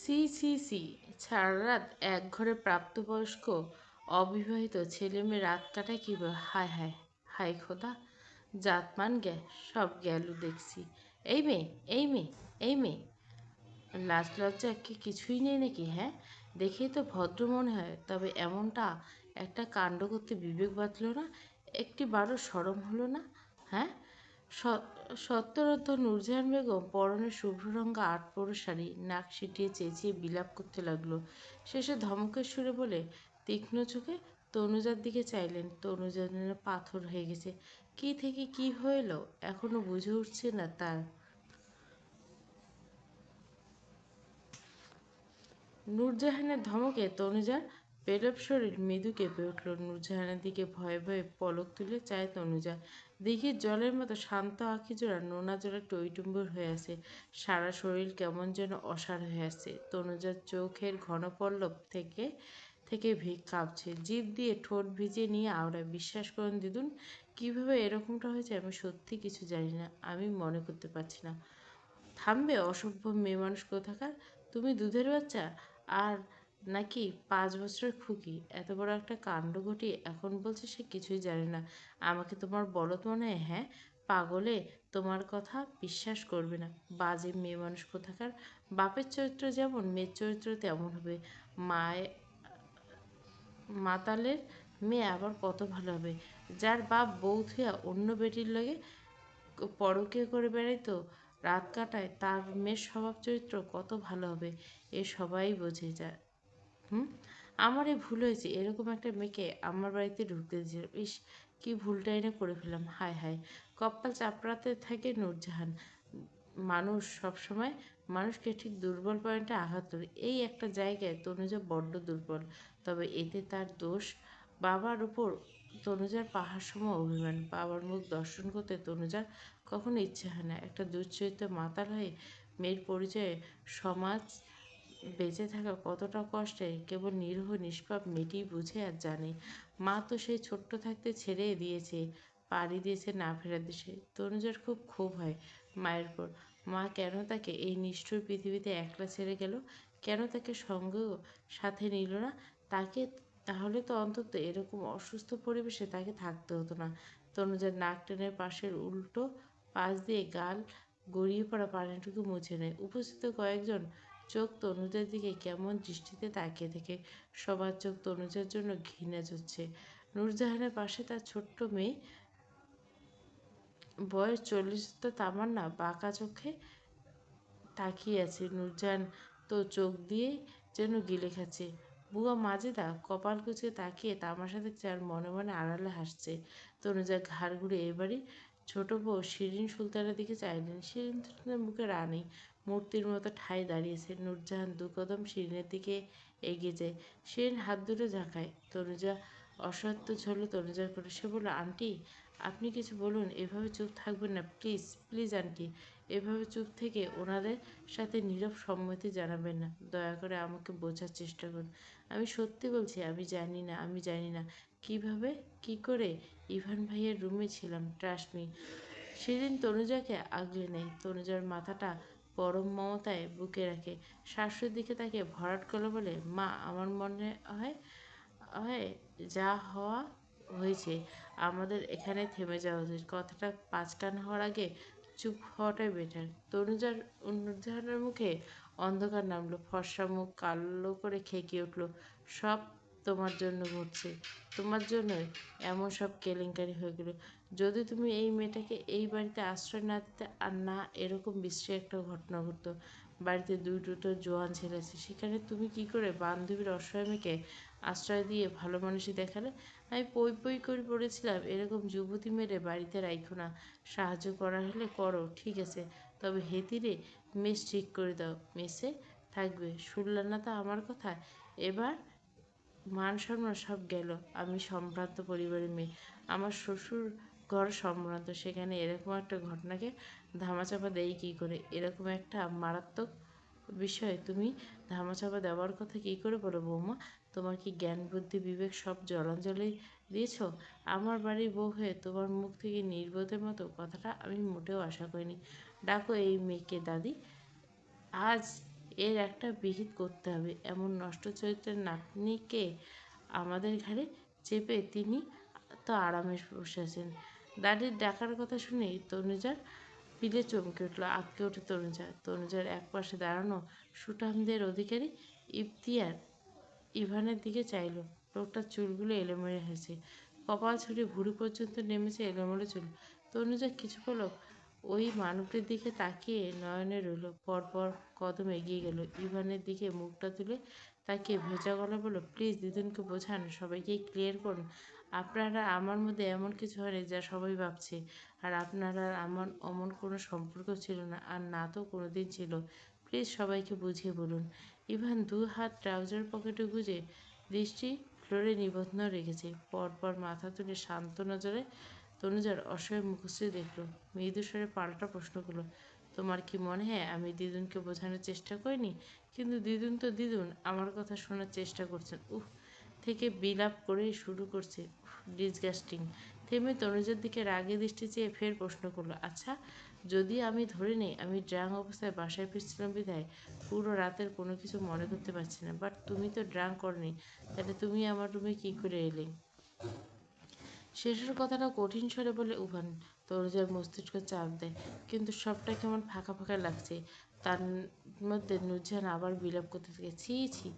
C C C, সারা রাত এক ঘরে প্রাপ্তবয়স্ক অবিবাহিত ছেলে মেয়ে রাত কাটায় কীভাবে? হায় হায় হায় খোদা, জাতমান সব গেল দেখছি। এই মেয়ে, এই মেয়ে, এই মেয়ে, লাজ লজ্জা কি কিছুই নেই নাকি? হ্যাঁ, দেখেই তো ভদ্র মনে হয়, তবে এমনটা একটা কাণ্ড করতে বিবেক বাঁধল না? একটি বারো সরম হলো না? হ্যাঁ, সত্তরত নূরজাহান বেগম পরনে শুভ্ররঙা আটপৌর শাড়ি, নাক সিটিয়ে চেঁচিয়ে বিলাপ করতে লাগলো। শেষে ধমকের সুরে বলে তীক্ষ্ণ চোখে তনুজার দিকে চাইলেন। তনুজা যেন পাথর হয়ে গেছে। কি থেকে কি হইল এখনো বুঝে উঠছে না তার। নূরজাহানের ধমকে তনুজার পেলব শরীর মৃদু কেঁপে উঠল। নূরজাহানের দিকে ভয়ে ভয়ে পলক তুলে চায় তনুজা। দিঘির জলের মতো শান্ত আঁখিজোড়া নোনা জলে টইটুম্বুর হয়ে আছে। সারা শরীর কেমন যেন অসাড় হয়ে আছে। তনুজার চোখের ঘন পল্লব থেকে থেকে কাঁপছে। জিভ দিয়ে ঠোঁট ভিজিয়ে নিয়ে আওড়ায়, বিশ্বাস করুন দিদুন, কীভাবে এরকমটা হয়েছে আমি সত্যি কিছু জানি না। আমি মনে করতে পারছি না। থামবে অসভ্য মেয়েমানুষ কোথাকার! তুমি দুধের বাচ্চা আর নাকি 5 বছরের খুকি? এত বড় একটা কাণ্ড ঘটিয়ে এখন বলছে সে কিছুই জানে না। আমাকে তোমার বলদ মনে হয়? হ্যাঁ, পাগলে তোমার কথা বিশ্বাস করবে না। বাজে মেয়েমানুষ কোথাকার! বাপের চরিত্র যেমন মেয়ের চরিত্র তেমন হবে। মায় মাতালের মেয়ে আবার কত ভালো হবে, যার বাপ বউ থুয়া অন্য বেটির লগে পরকীয়া করে বেড়াইতো, রাত কাটায়, তার মেয়ের স্বভাব চরিত্র কত ভালো হবে, এ সবাই বোঝে যায়। হুম, আমার এই ভুল হয়েছে, এরকম একটা মেয়েকে আমার বাড়িতে ঢুকতে দিয়েছিলাম। ইস, কি ভুলটাই না করে ফেললাম। হায় হায়, কপাল চাপড়াতে থাকে নূরজাহান। মানুষ সবসময় মানুষকে ঠিক দুর্বল পয়েন্টে আঘাত করে। এই একটা জায়গায় তনুজা বড্ড দুর্বল। তবে এতে তার দোষ। বাবার উপর তনুজার পাহাড় সম অভিমান। বাবার মুখ দর্শন করতে তনুজার কখনো ইচ্ছে হয় না। একটা দুশ্চরিত্র মাতাল হয়ে মেয়ের পরিচয়ে সমাজ বেঁচে থাকা কতটা কষ্টের কেবল নিরীহ নিষ্পাপ মেয়েটিই বুঝে আর জানে। মা তো সেই ছোট্ট থাকতে ছেড়ে দিয়েছে, পাড়ি দিয়েছে না ফেরার দেশে। তনুজার খুব ক্ষোভ হয় মায়ের পর। মা কেন তাকে এই নিষ্ঠুর পৃথিবীতে একলা ছেড়ে গেল? কেন তাকে সঙ্গেও সাথে নিল না? তাকে তাহলে তো অন্তত এরকম অসুস্থ পরিবেশে তাকে থাকতে হতো না। তনুজার নাক টেনের পাশের উল্টো পাশ দিয়ে গাল গড়িয়ে পড়া পানিটুকু মুছে নেয়। উপস্থিত কয়েকজন চোখ তনুজার দিকে কেমন দৃষ্টিতে তাকিয়ে থাকে। সবার চোখ তনুজার জন্য ঘৃণা ঝরছে। নূরজাহানের পাশে তার ছোট্ট মেয়ে, বয়স 40, তো তামান্না বাঁকা চোখে তাকিয়ে আছে। নূরজাহান তো চোখ দিয়ে যেন গিলে খাচ্ছে। বুয়া মাজেদা কপাল কুঁচকে তাকিয়ে তামাশা দেখছে আর মনে মনে আড়ালে হাসছে। তনুজা ঘাড় ঘুরে এবারই ছোট বউ শিরিন সুলতানের দিকে চাইলেন। শিরিন সুলতানের মুখে রানী মূর্তির মতো ঠাই দাঁড়িয়েছে। নূরজাহান 2 কদম শিরিনের দিকে এগিয়ে যায়। শিরিন হাত দুটো ঝাঁকায়। তনুজা অসহায়ত্ব ঝরল তনুজার করে। সে বলল, আন্টি, আপনি কিছু বলুন, এভাবে চুপ থাকবেন না প্লিজ। প্লিজ আন্টি, এভাবে চুপ থেকে ওনাদের সাথে নীরব সম্মতি জানাবেন না। দয়া করে আমাকে বোঝার চেষ্টা করুন। আমি সত্যি বলছি, আমি জানি না, আমি জানি না কিভাবে কি করে ইভান ভাইয়ের রুমে ছিলাম। Trust me. সেদিন তনুজাকে আগলে নেয়। তনুজার মাথাটা পরম মমতায় বুকে রাখে। শাশুড়ির দিকে তাকে ভরাট করে বলে, মা, আমার মনে হয় হয় যা হওয়া হয়েছে, আমাদের এখানে থেমে যাওয়া উচিত। কথাটা 5 কান হওয়ার আগে চুপ হওয়াটাই বেটার। তনুজার নূরজাহানের মুখে অন্ধকার নামলো। ফর্সা মুখ কালো করে খেকিয়ে উঠল। সব তোমার জন্য ঘটছে। তোমার জন্যই এমন সব কেলেঙ্কারি হয়ে গেল। যদি তুমি এই মেয়েটাকে এই বাড়িতে আশ্রয় না দিতে, আর না এরকম বিশ্রী একটা ঘটনা ঘটতো। বাড়িতে দুটো জোয়ান ছেলে আছে, সেখানে তুমি কি করে বান্ধবীর অসহায় মেয়েকে আশ্রয় দিয়ে ভালো মানুষই দেখালে? আমি পই পই করে পড়েছিলাম, এরকম যুবতী মেরে বাড়িতে রাইখো না। সাহায্য করার হলে করো, ঠিক আছে, তবে হেতিরে মেস ঠিক করে দাও। মেসে থাকবে। শুনলে না তো আমার কথা? এবার মান সম্মান সব গেল। আমি সম্ভ্রান্ত পরিবারের মেয়ে। আমার শ্বশুর ঘর সম্ভ্রান্ত। সেখানে এরকম একটা ঘটনাকে ধামাচাপা দেয় কী করে? এরকম একটা মারাত্মক বিষয় তুমি ধামাচাপা দেওয়ার কথা কী করে বলো বৌমা? তোমার কি জ্ঞান বুদ্ধি বিবেক সব জলাঞ্জলি দিয়েছ? আমার বাড়ির বউ হয়ে তোমার মুখ থেকে নির্বোধের মতো কথাটা আমি মোটেও আশা করিনি। ডাকো এই মেয়েকে দাদি। আজ এর একটা বিহিত করতে হবে। এমন নষ্ট চরিত্রের নাতনিকে আমাদের ঘাড়ে চেপে তিনি তো আরামে বসে আছেন। দাদির ডাকার কথা শুনেই তনুজার পিলে চমকে উঠল, আঁতকে ওঠে তনুজা। তনুজার একপাশে দাঁড়ানো সুঠামদের অধিকারী ইফতিয়ার ইভানের দিকে চাইল। লোকটার চুলগুলো এলোমেলো হয়েছে, কপাল ছুটে ভুরু পর্যন্ত নেমেছে এলোমেলো চুল। তনুজা কিছু পলক ওই মানবটির দিকে তাকিয়ে নয়নে রইল, পরপর কদম এগিয়ে গেল ইভানের দিকে, মুখটা তুলে তাকিয়ে ভেজা গলা বলল, প্লিজ দিদুনকে বোঝান, সবাইকে ক্লিয়ার করুন, আপনারা আমার মধ্যে এমন কিছু হয়নি যা সবাই ভাবছে, আর আপনারা আমার অমন কোনো সম্পর্ক ছিল না, আর না তো কোনোদিন ছিল। প্লিজ সবাইকে বুঝিয়ে বলুন। ইভান দু হাত ট্রাউজার পকেটে গুজে দৃষ্টি ফ্লোরে নিবদ্ধ রেখেছে, পরপর মাথা তুলে শান্ত নজরে তনুজার অসহায় মুখশ্রী দেখল। মৃদু স্বরে পাল্টা প্রশ্ন করলো, তোমার কি মনে হয় আমি দিদুনকে বোঝানোর চেষ্টা করিনি? কিন্তু দিদুন তো দিদুন, আমার কথা শোনার চেষ্টা করছেন। উফ, থেকে বিলাপ করে শুরু করছে। ডিসগাস্টিং। থেমে তনুজার দিকে রাগে দৃষ্টি চেয়ে ফের প্রশ্ন করলো, আচ্ছা, যদি আমি ধরে নিই আমি ড্রাং অবস্থায় বাসায় ফিরছিলাম বিধায় পুরো রাতের কোনো কিছু মনে করতে পারছি না, বাট তুমি তো ড্রাং করনি, তাহলে তুমি আমার রুমে কী করে এলে? শেষের কথাটা কঠিন স্বরে বলে উভান তনুজার মস্তিষ্ক চাপ দেয়, কিন্তু সবটা কেমন ফাঁকা ফাঁকা লাগছে। তার মধ্যে নুরজাহান আবার বিলাপ করতে থাকে, ছি ছি,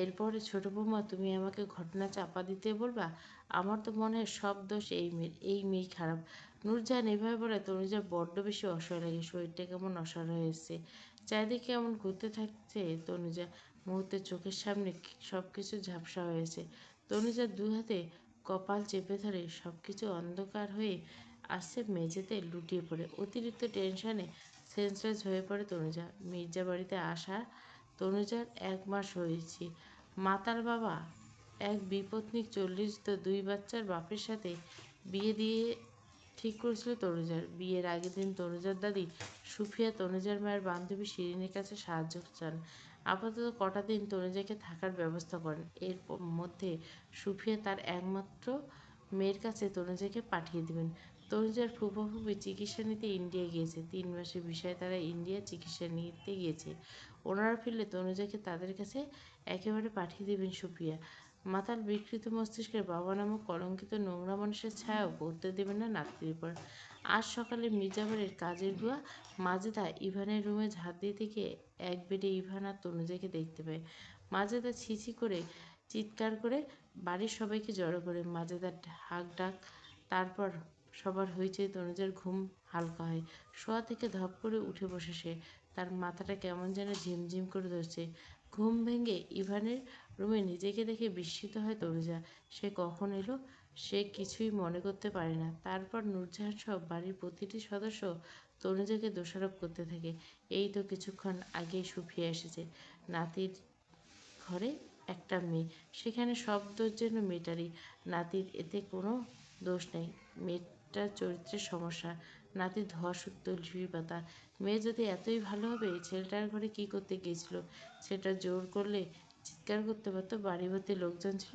এরপরে ছোট বৌমা তুমি আমাকে ঘটনা চাপা দিতে বলবা? আমার তো মনে হয় সব দোষ এই মেয়ের, এই মেয়ে খারাপ। নুরজাহান এভাবে বলে তনুজার বড্ড বেশি অসহায় লাগে, শরীরটা কেমন অসাড় হয়ে এসছে। চারিদিকে কেমন ঘুরতে থাকছে তনুজা, মুহূর্তে চোখের সামনে সব কিছু ঝাপসা হয়েছে। তনুজার দু হাতে কপাল চেপে ধরে, সবকিছু অন্ধকার হয়ে আসছে, মেঝেতে লুটিয়ে পড়ে। অতিরিক্ত টেনশনে সেন্সলেস হয়ে পড়ে তনুজা। মির্জা বাড়িতে আসা তনুজার 1 মাস হয়েছে। মাতার বাবা এক বিপত্নিক 40 তো 2 বাচ্চার বাপের সাথে বিয়ে দিয়ে ঠিক করেছিল তনুজার। বিয়ের আগের দিন তনুজার দাদি সুফিয়া তনুজার মায়ের বান্ধবী শিরিনের কাছে সাহায্য চান। আপাতত কটা দিন তনুজাকে থাকার ব্যবস্থা করেন। এর মধ্যে সুফিয়া তার একমাত্র মেয়ের কাছে তনুজাকে পাঠিয়ে দেবেন। তনুজার ফুফা ফুফি চিকিৎসা নিতে ইন্ডিয়া গিয়েছে। 3 মাসের বিষয়ে তারা ইন্ডিয়া চিকিৎসা নিতে গিয়েছে। ওনারা ফিরলে তনুজাকে তাদের কাছে একেবারে পাঠিয়ে দেবেন সুফিয়া। মাতাল বিকৃত মস্তিষ্কের বাবা নামক কলঙ্কিত নোংরা মানুষের ছায়াও পড়তে দেবেন না নাতনির উপর। আজ সকালে মির্জাবাড়ির কাজের বুয়া মাজেদা ইভানের রুমে ঝাঁট দিতে গিয়ে এক বেডে ইভান আর তনুজাকে দেখতে পায়। মাজেদা ছিছি করে চিৎকার করে বাড়ির সবাইকে জড়ো করে। মাজেদার হাঁক ডাক, তারপর সবার হইচই, তনুজার ঘুম হালকা হয়। শোয়া থেকে ধপ করে উঠে বসে সে, তার মাথাটা কেমন যেন ঝিমঝিম করে ধরছে। ঘুম ভেঙে ইভানের রুমে নিজেকে দেখে বিস্মিত হয় তনুজা। সে কখন এলো সে কিছুই মনে করতে পারে না। তারপর নূরজাহান সহ বাড়ির প্রতিটি সদস্য তনুজাকে দোষারোপ করতে থাকে। এই তো কিছুক্ষণ আগেই সুফিয়া এসেছে, নাতির ঘরে একটা মেয়ে, সেখানে সব দোষ যেন মেয়েটারই। নাতির এতে কোনো দোষ নেই, মেয়েটার চরিত্রের সমস্যা। নাতির ধোয়া শুদ্ধ ঝুড়ি পাতা। মেয়ে যদি এতই ভালো হবে, ছেলেটার ঘরে কী করতে গিয়েছিল? সেটা জোর করলে চিৎকার করতে পারতো, বাড়ি ভর্তি লোকজন ছিল।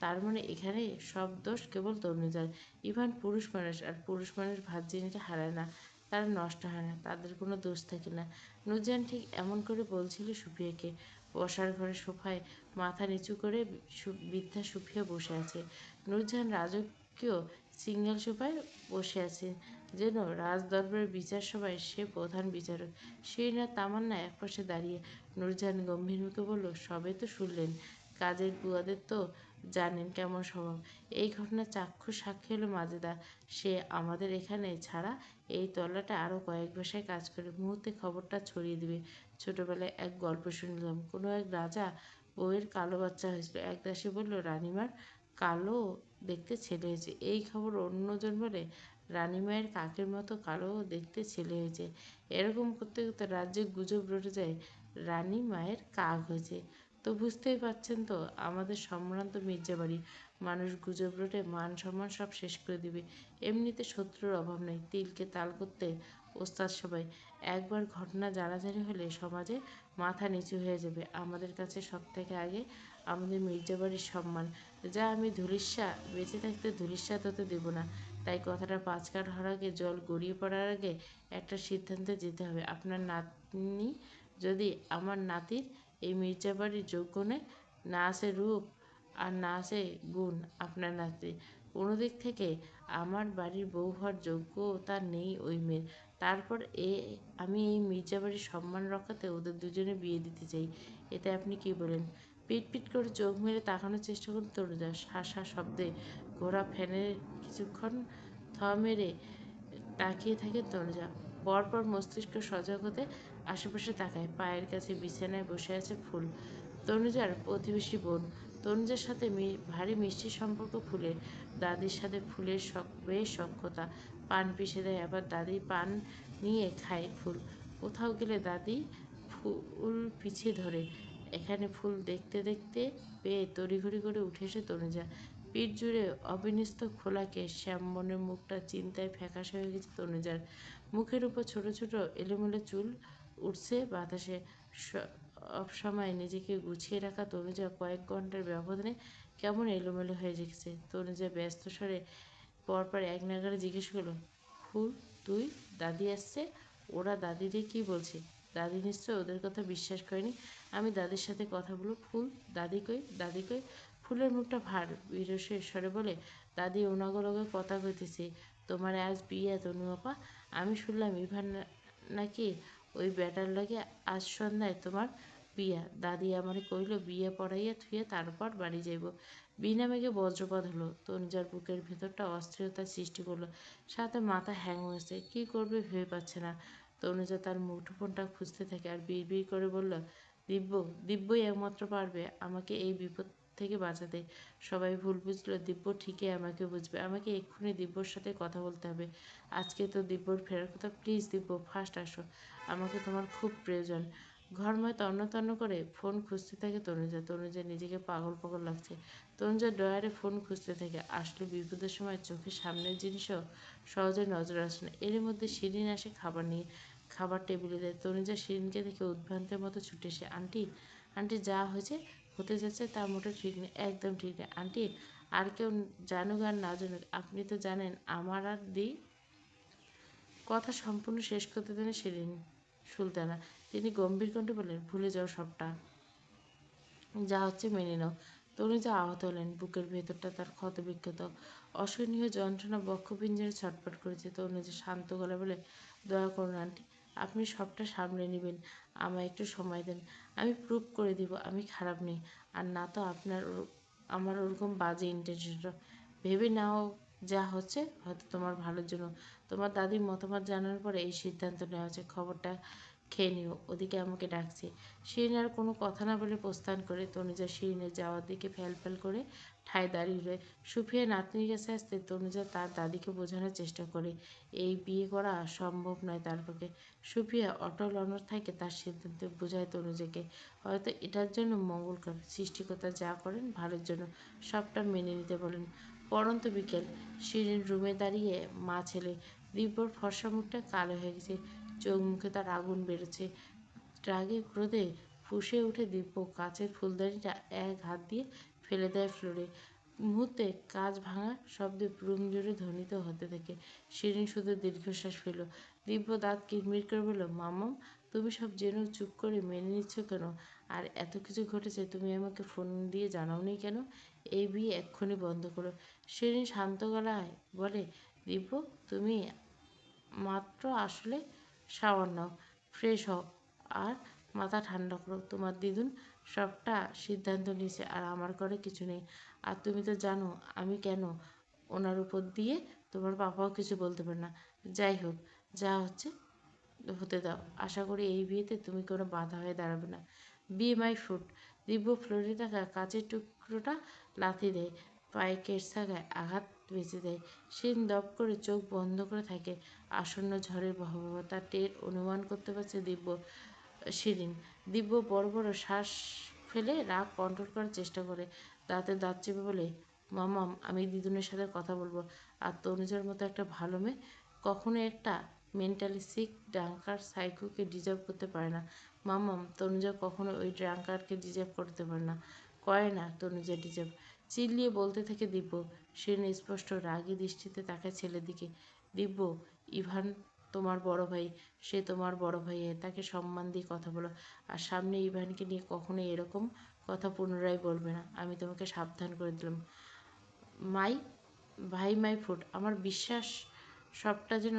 তার মানে এখানে সব দোষ কেবল তনুজার। ইভান পুরুষ মানুষ, আর পুরুষ মানুষ ভার্জিনিটি হারায় না, তারা নষ্ট হয় না, তাদের কোনো দোষ থাকে না। নুরজাহান ঠিক এমন করে বলছিল সুফিয়াকে। বসার ঘরে সোফায় মাথা নিচু করে বৃদ্ধা সুফিয়া বসে আছে। নূরজাহান রাজকীয় সিঙ্গেল সোফায় বসে আছে, যেন রাজদরবারের বিচার সভায় সে প্রধান বিচারক। শিরিন আর তামান্না একপাশে দাঁড়িয়ে। নূরজাহান গম্ভীর মুখে বলল, সবে তো শুনলেন, কাজের বুয়াদের তো জানেন কেমন স্বভাব। এই ঘটনার চাক্ষুষ সাক্ষী হলো মাজেদা। সে আমাদের এখানে ছাড়া এই তল্লাটে আরও কয়েক বাসায় কাজ করে, মুহূর্তে খবরটা ছড়িয়ে দিবে। ছোটবেলায় এক গল্প শুনলাম, কোনো এক রাজা বউয়ের কালো বাচ্চা হয়েছিল। এক দাসী বলল, রানীমার কালো দেখতে ছেলে হয়েছে। এই খবর অন্যজন বলে, রানীমায়ের কাকের মতো কালো দেখতে ছেলে হয়েছে। এরকম করতে করতে রাজ্যে গুজব রটে যায় রানী মায়ের কাক হয়েছে। তো বুঝতেই পারছেন তো, আমাদের সম্ভ্রান্ত মির্জাবাড়ি। মানুষ গুজব রটে মান সম্মান সব শেষ করে দিবে। এমনিতে শত্রুর অভাব নেই, তিলকে তাল করতে ওস্তাদ সবাই। একবার ঘটনা জানাজানি হলে সমাজে মাথা নিচু হয়ে যাবে। আমাদের কাছে সবথেকে আগে আমাদের মির্জাবাড়ির সম্মান, যা আমি ধূলিস্যা বেঁচে থাকতে ধূলিস্যাৎ হতে দেব না। তাই কথাটা 5 কাঠ হওয়ার আগে, জল গড়িয়ে পড়ার আগে একটা সিদ্ধান্তে যেতে হবে। আপনার নাতনি যদি আমার নাতির এই মির্জাবাড়ির যোগ্য নয়, না আছে রূপ আর না আছে গুণ আপনার নাতি, কোনো দিক থেকে আমার বাড়ির বউ হওয়ার যোগ্যতা নেই ওই মেয়ের। তারপর আমি এই মির্জাবাড়ির সম্মান রক্ষাতে ওদের দুজনে বিয়ে দিতে চাই। এতে আপনি কি বলেন? পিট পিট করে চোখ মেরে তাকানোর চেষ্টা করুন তনুজা। শাঁসা শব্দে ঘোড়া ফ্যানের কিছুক্ষণ থ মেরে তাকিয়ে থাকে তনুজা। পরপর মস্তিষ্ক সজাগ হতে আশেপাশে তাকায়। পায়ের কাছে বিছানায় বসে আছে ফুল, তনুজার প্রতিবেশী বোন। তনুজার সাথে ভারী মিষ্টি সম্পর্ক ফুলের। দাদির সাথে ফুলের বেশ সখ্যতা। পান পিষে দেয়, আবার দাদি পান নিয়ে খায় ফুল। কোথাও গেলে দাদি ফুল পিছিয়ে ধরে। এখানে ফুল দেখতে দেখতে পেয়ে তড়িঘড়ি করে উঠে এসে তনুজা। পিঠ জুড়ে অবিন্যস্ত খোলা কেশ, শ্যামবর্ণের মুখটা চিন্তায় ফ্যাকাশে হয়ে গেছে তনুজার। মুখের উপর ছোট ছোট এলোমেলো চুল উঠছে বাতাসে। সবসময় নিজেকে গুছিয়ে রাখা তনুজা কয়েক ঘন্টার ব্যবধানে কেমন এলোমেলো হয়ে গেছে। তনুজা ব্যস্ত স্বরে পরপর এক নাগাড়ে জিজ্ঞেস করলো, ফুল তুই? দাদি আসছে? ওরা দাদিরে কি বলছে? দাদি নিশ্চয় ওদের কথা বিশ্বাস করেনি। আমি দাদির সাথে কথা বলবো। ফুল দাদি কই? দাদি কই? ফুলের মুখটা ভার বিরসের স্বরে বলে, দাদি ওনাগলগে কথা কইতেছে। তোমার আজ বিয়ে তনু আপা। আমি শুনলাম ইভান নাকি ওই ব্যাটার লগে আজ সন্ধ্যায় তোমার বিয়া। দাদি আমারে কইল বিয়ে পড়াইয়া থুইয়া তারপর বাড়ি যাইব। বিনা মেঘে বজ্রপাত হলো। তনুজার বুকের ভেতরটা অস্থিরতার সৃষ্টি করলো, সাথে মাথা হ্যাং হয়েছে। কি করবে ভেবে পাচ্ছে না। তনুজা তার মুঠোফোনটা খুঁজতে থাকে আর বিড়বিড় করে বলল, দিব্য, দিব্যই একমাত্র পারবে আমাকে এই বিপদ থেকে বাঁচাতে। সবাই ভুল বুঝলো, দিব্য ঠিকই আমাকে বুঝবে। আমাকে এক্ষুনি দিব্যর সাথে কথা বলতে হবে। আজকে তো দিব্যর ফেরার কথা। প্লিজ দিব্য, ফার্স্ট আসো, আমাকে তোমার খুব প্রয়োজন। ঘরময় তন্ন তন্ন করে ফোন খুঁজতে থাকে তনুজা। তনুজা নিজেকে পাগল পাগল লাগছে। তনুজা ড্রয়ারে ফোন খুঁজতে থাকে। আসলে বিপদের সময় চোখের সামনের জিনিসও সহজে নজর আসে না। এর মধ্যে শিরিন আসে খাবার নিয়ে। খাবার টেবিলে দেয়। তনুজা শিরিনকে দেখে উদ্ভ্রান্তের মতো ছুটে এসে, আন্টি, আন্টি যা হয়েছে হতে যাচ্ছে তা মোটেও ঠিক নেই, একদম ঠিক নেই আন্টি। আর কেউ জানুক আর না জানুক, আপনি তো জানেন আমার আর দি। কথা সম্পূর্ণ শেষ করতে দেন শিরিন সুলতানা। তিনি গম্ভীর কণ্ঠে বললেন, ভুলে যাও সবটা, যা হচ্ছে মেনে নাও। তনুজা আহত হলেন। বুকের ভেতরটা তার ক্ষতবিক্ষত। অসহনীয় যন্ত্রণা বক্ষপিঞ্জরে ছটফট করেছে। তনুজা শান্ত গলায় বলে, দয়া করুন আন্টি, আপনি সবটা সামলে নেবেন। আমায় একটু সময় দেন। আমি প্রুভ করে দিব আমি খারাপ নেই। আর না তো আমার ওরকম বাজে ইন্টেনশনটা। ভেবে নাও যা হচ্ছে হয়তো তোমার ভালোর জন্য। তোমার দাদির মতামত জানার পরে এই সিদ্ধান্ত নেওয়া হয়েছে। খবরটা খেয়ে নিও, ওদিকে আমাকে ডাকছে। শিরিন আর কোনো কথা না বলে প্রস্থান করে। তনুজা শিরিনের যাওয়ার দিকে ফ্যাল ফ্যাল করে ঠায় দাঁড়িয়ে রয়ে। সুফিয়া নাতনির কাছে আসতে তনুজা তার দাদিকে বোঝানোর চেষ্টা করে এই বিয়ে করা সম্ভব নয় তার পক্ষে। সুফিয়া অটল অনড় থাকে তার সিদ্ধান্তে, বোঝায় তনুজাকে হয়তো এটার জন্য মঙ্গলকর। সৃষ্টিকর্তা যা করেন ভালোর জন্য, সবটা মেনে নিতে বলেন। পড়ন্ত বিকেল। শিরিন রুমে দাঁড়িয়ে মা ছেলে। দিব্যর ফর্সা মুখটা কালো হয়ে গেছে, চোখ মুখে তার আগুন বেরোচ্ছে। রাগে ক্রোধে ফুঁসে উঠে দিব্য কাচের ফুলদানিটা এক হাত দিয়ে ফেলে দেয় ফ্লোরে। মুহূর্তে কাঁচ ভাঙা শব্দে রুম জুড়ে ধ্বনিত হতে থাকে। শিরিন শুধু দীর্ঘশ্বাস ফেলল। দিব্য দাঁত কিরমির করে বলল, মামাম, তুমি সব জেনেও চুপ করে মেনে নিচ্ছ কেন? আর এত কিছু ঘটেছে, তুমি আমাকে ফোন দিয়ে জানাওনি কেন? এই বিয়ে এক্ষুনি বন্ধ করো। শিরিন শান্ত গলায় বলে, দিব্য তুমি মাত্র আসলে শাওয়ার নাও, ফ্রেশ হও আর মাথা ঠান্ডা করো। তোমার দিদুন সবটা সিদ্ধান্ত নিয়েছে আর আমার ঘরে কিছু নেই। আর তুমি তো জানো আমি কেন। ওনার উপর দিয়ে তোমার পাপাও কিছু বলতে পারে না। যাই হোক, যা হচ্ছে হতে দাও। আশা করি এই বিয়েতে তুমি কোনো বাধা হয়ে দাঁড়াবে না। B my food. দিব্য ফ্লোরে থাকা কাচের টুকরোটা লাথি দেয়, পায়ে কেশ থাকায় আঘাত বেঁচে দেয়। শিন দপ করে চোখ বন্ধ করে থাকে। আসন্ন ঝড়ের ভয়াবহতা টের অনুমান করতে পারছে দিব্য। শিরিন। দিব্য বড় বড় শ্বাস ফেলে রাগ কন্ট্রোল করার চেষ্টা করে। দাঁতে দাঁত চেপে বলে, মামাম, আমি দিদুনের সাথে কথা বলবো। আর তনুজার মতো একটা ভালো মেয়ে কখনো একটা মেন্টালি সিক ড্রাঙ্কার সাইকোকে ডিজার্ভ করতে পারে না। মামাম, তনুজা কখনো ওই ড্রাঙ্কারকে ডিজার্ভ করতে পারে না, করে না তনুজা ডিজার্ভ। চিল্লিয়ে বলতে থাকে দিব্য। শিরিন স্পষ্ট রাগী দৃষ্টিতে তাকায় ছেলের দিকে। দিব্য, ইভান তোমার বড় ভাই, সে তোমার বড় ভাই, তাকে সম্মান দিয়ে কথা বলো। আর সামনে ইভানকে নিয়ে কখনোই এরকম কথা পুনরায় বলবে না, আমি তোমাকে সাবধান করে দিলাম। মাই ভাই মাই ফুড, আমার বিশ্বাস সবটা যেন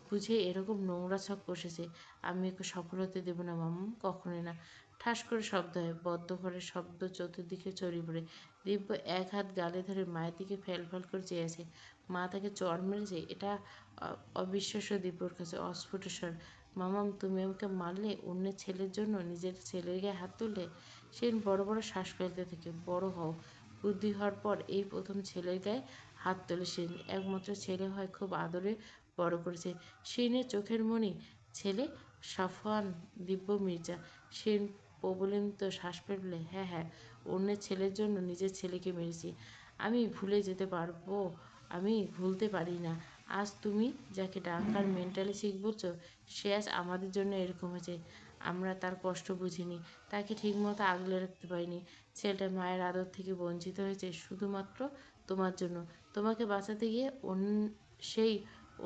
বুঝে এরকম নোংরা ছক কষেছে। আমি ওকে সফল হতে দেবো না মামু, কখনোই না। ঠাস করে শব্দ হয়, বদ্ধ ঘরের শব্দ চতুর্দিকে ছড়িয়ে পড়ে। দিব্য এক হাত গালে ধরে মায়ের দিকে ফ্যাল করে চেয়ে আছে। মা তাকে চড় মেরেছে, এটা অবিশ্বাস্য। দিব্যর কাছে অস্ফুটেশ্বর। মামাম, তুমি আমাকে মারলে অন্যের ছেলের জন্য নিজের ছেলের গায়ে হাত তুললে? সে বড় বড় শ্বাস ফেলতে থাকে। বড় হও, বুদ্ধি হওয়ার পর এই প্রথম ছেলের গায়ে হাত তোলে শিরিন। একমাত্র ছেলে হয়, খুব আদরে বড় করেছে। শিরিনের চোখের মণি ছেলে সাফওয়ান দিব্য মির্জা। শিরিন প্রবলিত শ্বাস ফেললে, হ্যাঁ হ্যাঁ, অন্যের ছেলের জন্য নিজের ছেলেকে মেরেছি। আমি ভুলে যেতে পারবো, আমি ভুলতে পারি না। আজ তুমি যাকে ডাকার মেন্টালি শিখ বলছো, সে আজ আমাদের জন্য এরকম হয়েছে। আমরা তার কষ্ট বুঝিনি, তাকে ঠিকমতো আগলে রাখতে পারিনি। ছেলেটা মায়ের আদর থেকে বঞ্চিত হয়েছে শুধুমাত্র তোমার জন্য। তোমাকে বাঁচাতে গিয়ে সেই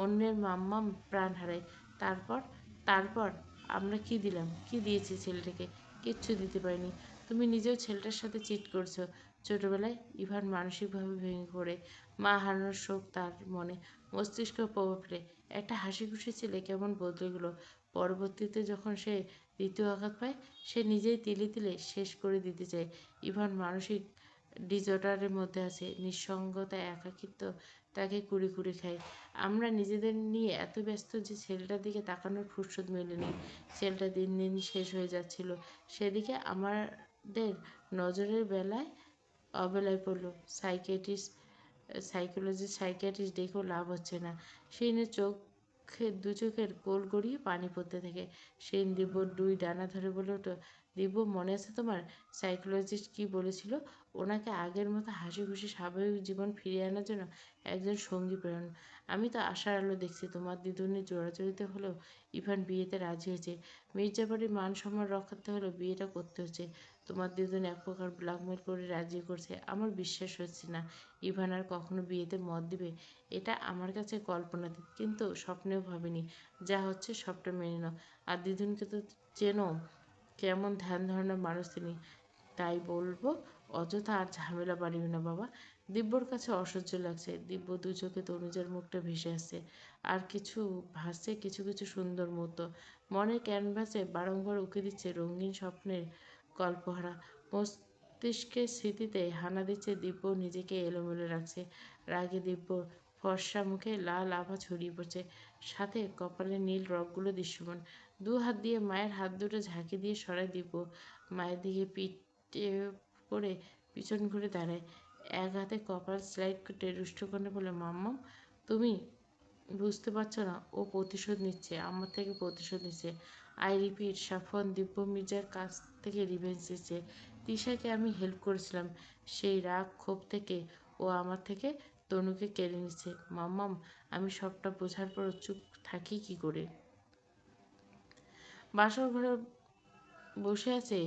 অন্যের মাম্মাম প্রাণ হারায়। তারপর তারপর আমরা কি দিলাম, কি দিয়েছি ছেলেটাকে? কিচ্ছু দিতে পারিনি। তুমি নিজেও ছেলেটার সাথে চিট করছো। ছোটবেলায় ইভান মানসিকভাবে ভেঙে পড়ে। মা হারানোর শোক তার মনে মস্তিষ্ক প্রভাব ফেলে। একটা হাসি খুশি ছেলে কেমন বদলে গেল। পরবর্তীতে যখন সে দ্বিতীয় আঘাত পায়, সে নিজেই তিলে তিলে শেষ করে দিতে চায়। ইভান মানসিক ডিজঅর্ডারের মধ্যে আছে। নিঃসঙ্গতা, একাকিত্ব তাকে কুড়ে কুড়ে খায়। আমরা নিজেদের নিয়ে এত ব্যস্ত যে ছেলেটার দিকে তাকানোর ফুরসত মেলেনি। ছেলেটা দিন দিন শেষ হয়ে যাচ্ছিল, সেদিকে আমাদের নজরের অবেলায় পড়ল। সাইকিয়াট্রিস্ট ডেকেও লাভ হচ্ছে না। শিরিনের দু চোখের কোল গড়িয়ে পানি পড়তে থাকে। শিরিন দিব্যর দুই ডানা ধরে বলে উঠল, দিব্য, মনে আছে তোমার সাইকোলজিস্ট কি বলেছিল? ওনাকে আগের মতো হাসি খুশি স্বাভাবিক জীবন ফিরিয়ে আনার জন্য একজন সঙ্গী প্রেরণ। আমি তো আশার আলো দেখছি। তোমার দিদুনের জোড়াজড়িতে হলেও ইভান বিয়েতে রাজি হয়েছে। মির্জাবাড়ির মান সম্মান রক্ষার্থে হলেও বিয়েটা করতে হচ্ছে। তোমার দিদুন এক প্রকার ব্ল্যাকমেল করে রাজি করছে। আমার বিশ্বাস হচ্ছে না ইভান আর কখনো বিয়েতে মত দিবে। এটা আমার কাছে কল্পনাতীত, কিন্তু স্বপ্নেও ভাবিনি। যা হচ্ছে সবটা মেনে নাও। আর দিদুনকে তো চেনো, কেমন ধ্যান ধারণার মানুষ তিনি। তাই বলবো, অযথা আর ঝামেলা বাড়িও না বাবা। দিব্যর কাছে অসহ্য লাগছে। দিব্য দু চোখে তনুজার মুখটা ভেসে আসছে। আর কিছু ভাসছে, কিছু কিছু সুন্দর মুহূর্ত। মনের ক্যানভাসে বারংবার উঁকি দিচ্ছে রঙিন স্বপ্নের গল্পহারা। মস্তিষ্কের স্মৃতিতে হানা দিচ্ছে। দিব্য নিজেকে এলোমেলো রাখছে। রাগে দিব্য ফর্সা মুখে লাল আভা ছড়িয়ে পড়ছে, সাথে কপালের নীল রগগুলো দৃশ্যমান। দু হাত দিয়ে মায়ের হাত দুটো ঝাঁকি দিয়ে সরায় দিব্য। মায়ের দিকে পিঠে করে পিছন ঘুরে দাঁড়ায়। এক হাতে কপাল স্লাইড করে রুষ্ট কণ্ঠে বলে, মাম্মাম, তুমি বুঝতে পারছো না, ও প্রতিশোধ নিচ্ছে, আমার থেকে প্রতিশোধ নিচ্ছে। আই রিপিট, সাফন দিব্য মির্জার কাছ থেকে রিভেঞ্জ দিচ্ছে। তিশাকে আমি হেল্প করেছিলাম, সেই রাগ ক্ষোভ থেকে ও আমার থেকে তনুকে কেড়ে নিচ্ছে। মাম্মাম, আমি সবটা বোঝার পরও চুপ থাকি কি করে? বাসর ঘরে বসে আছে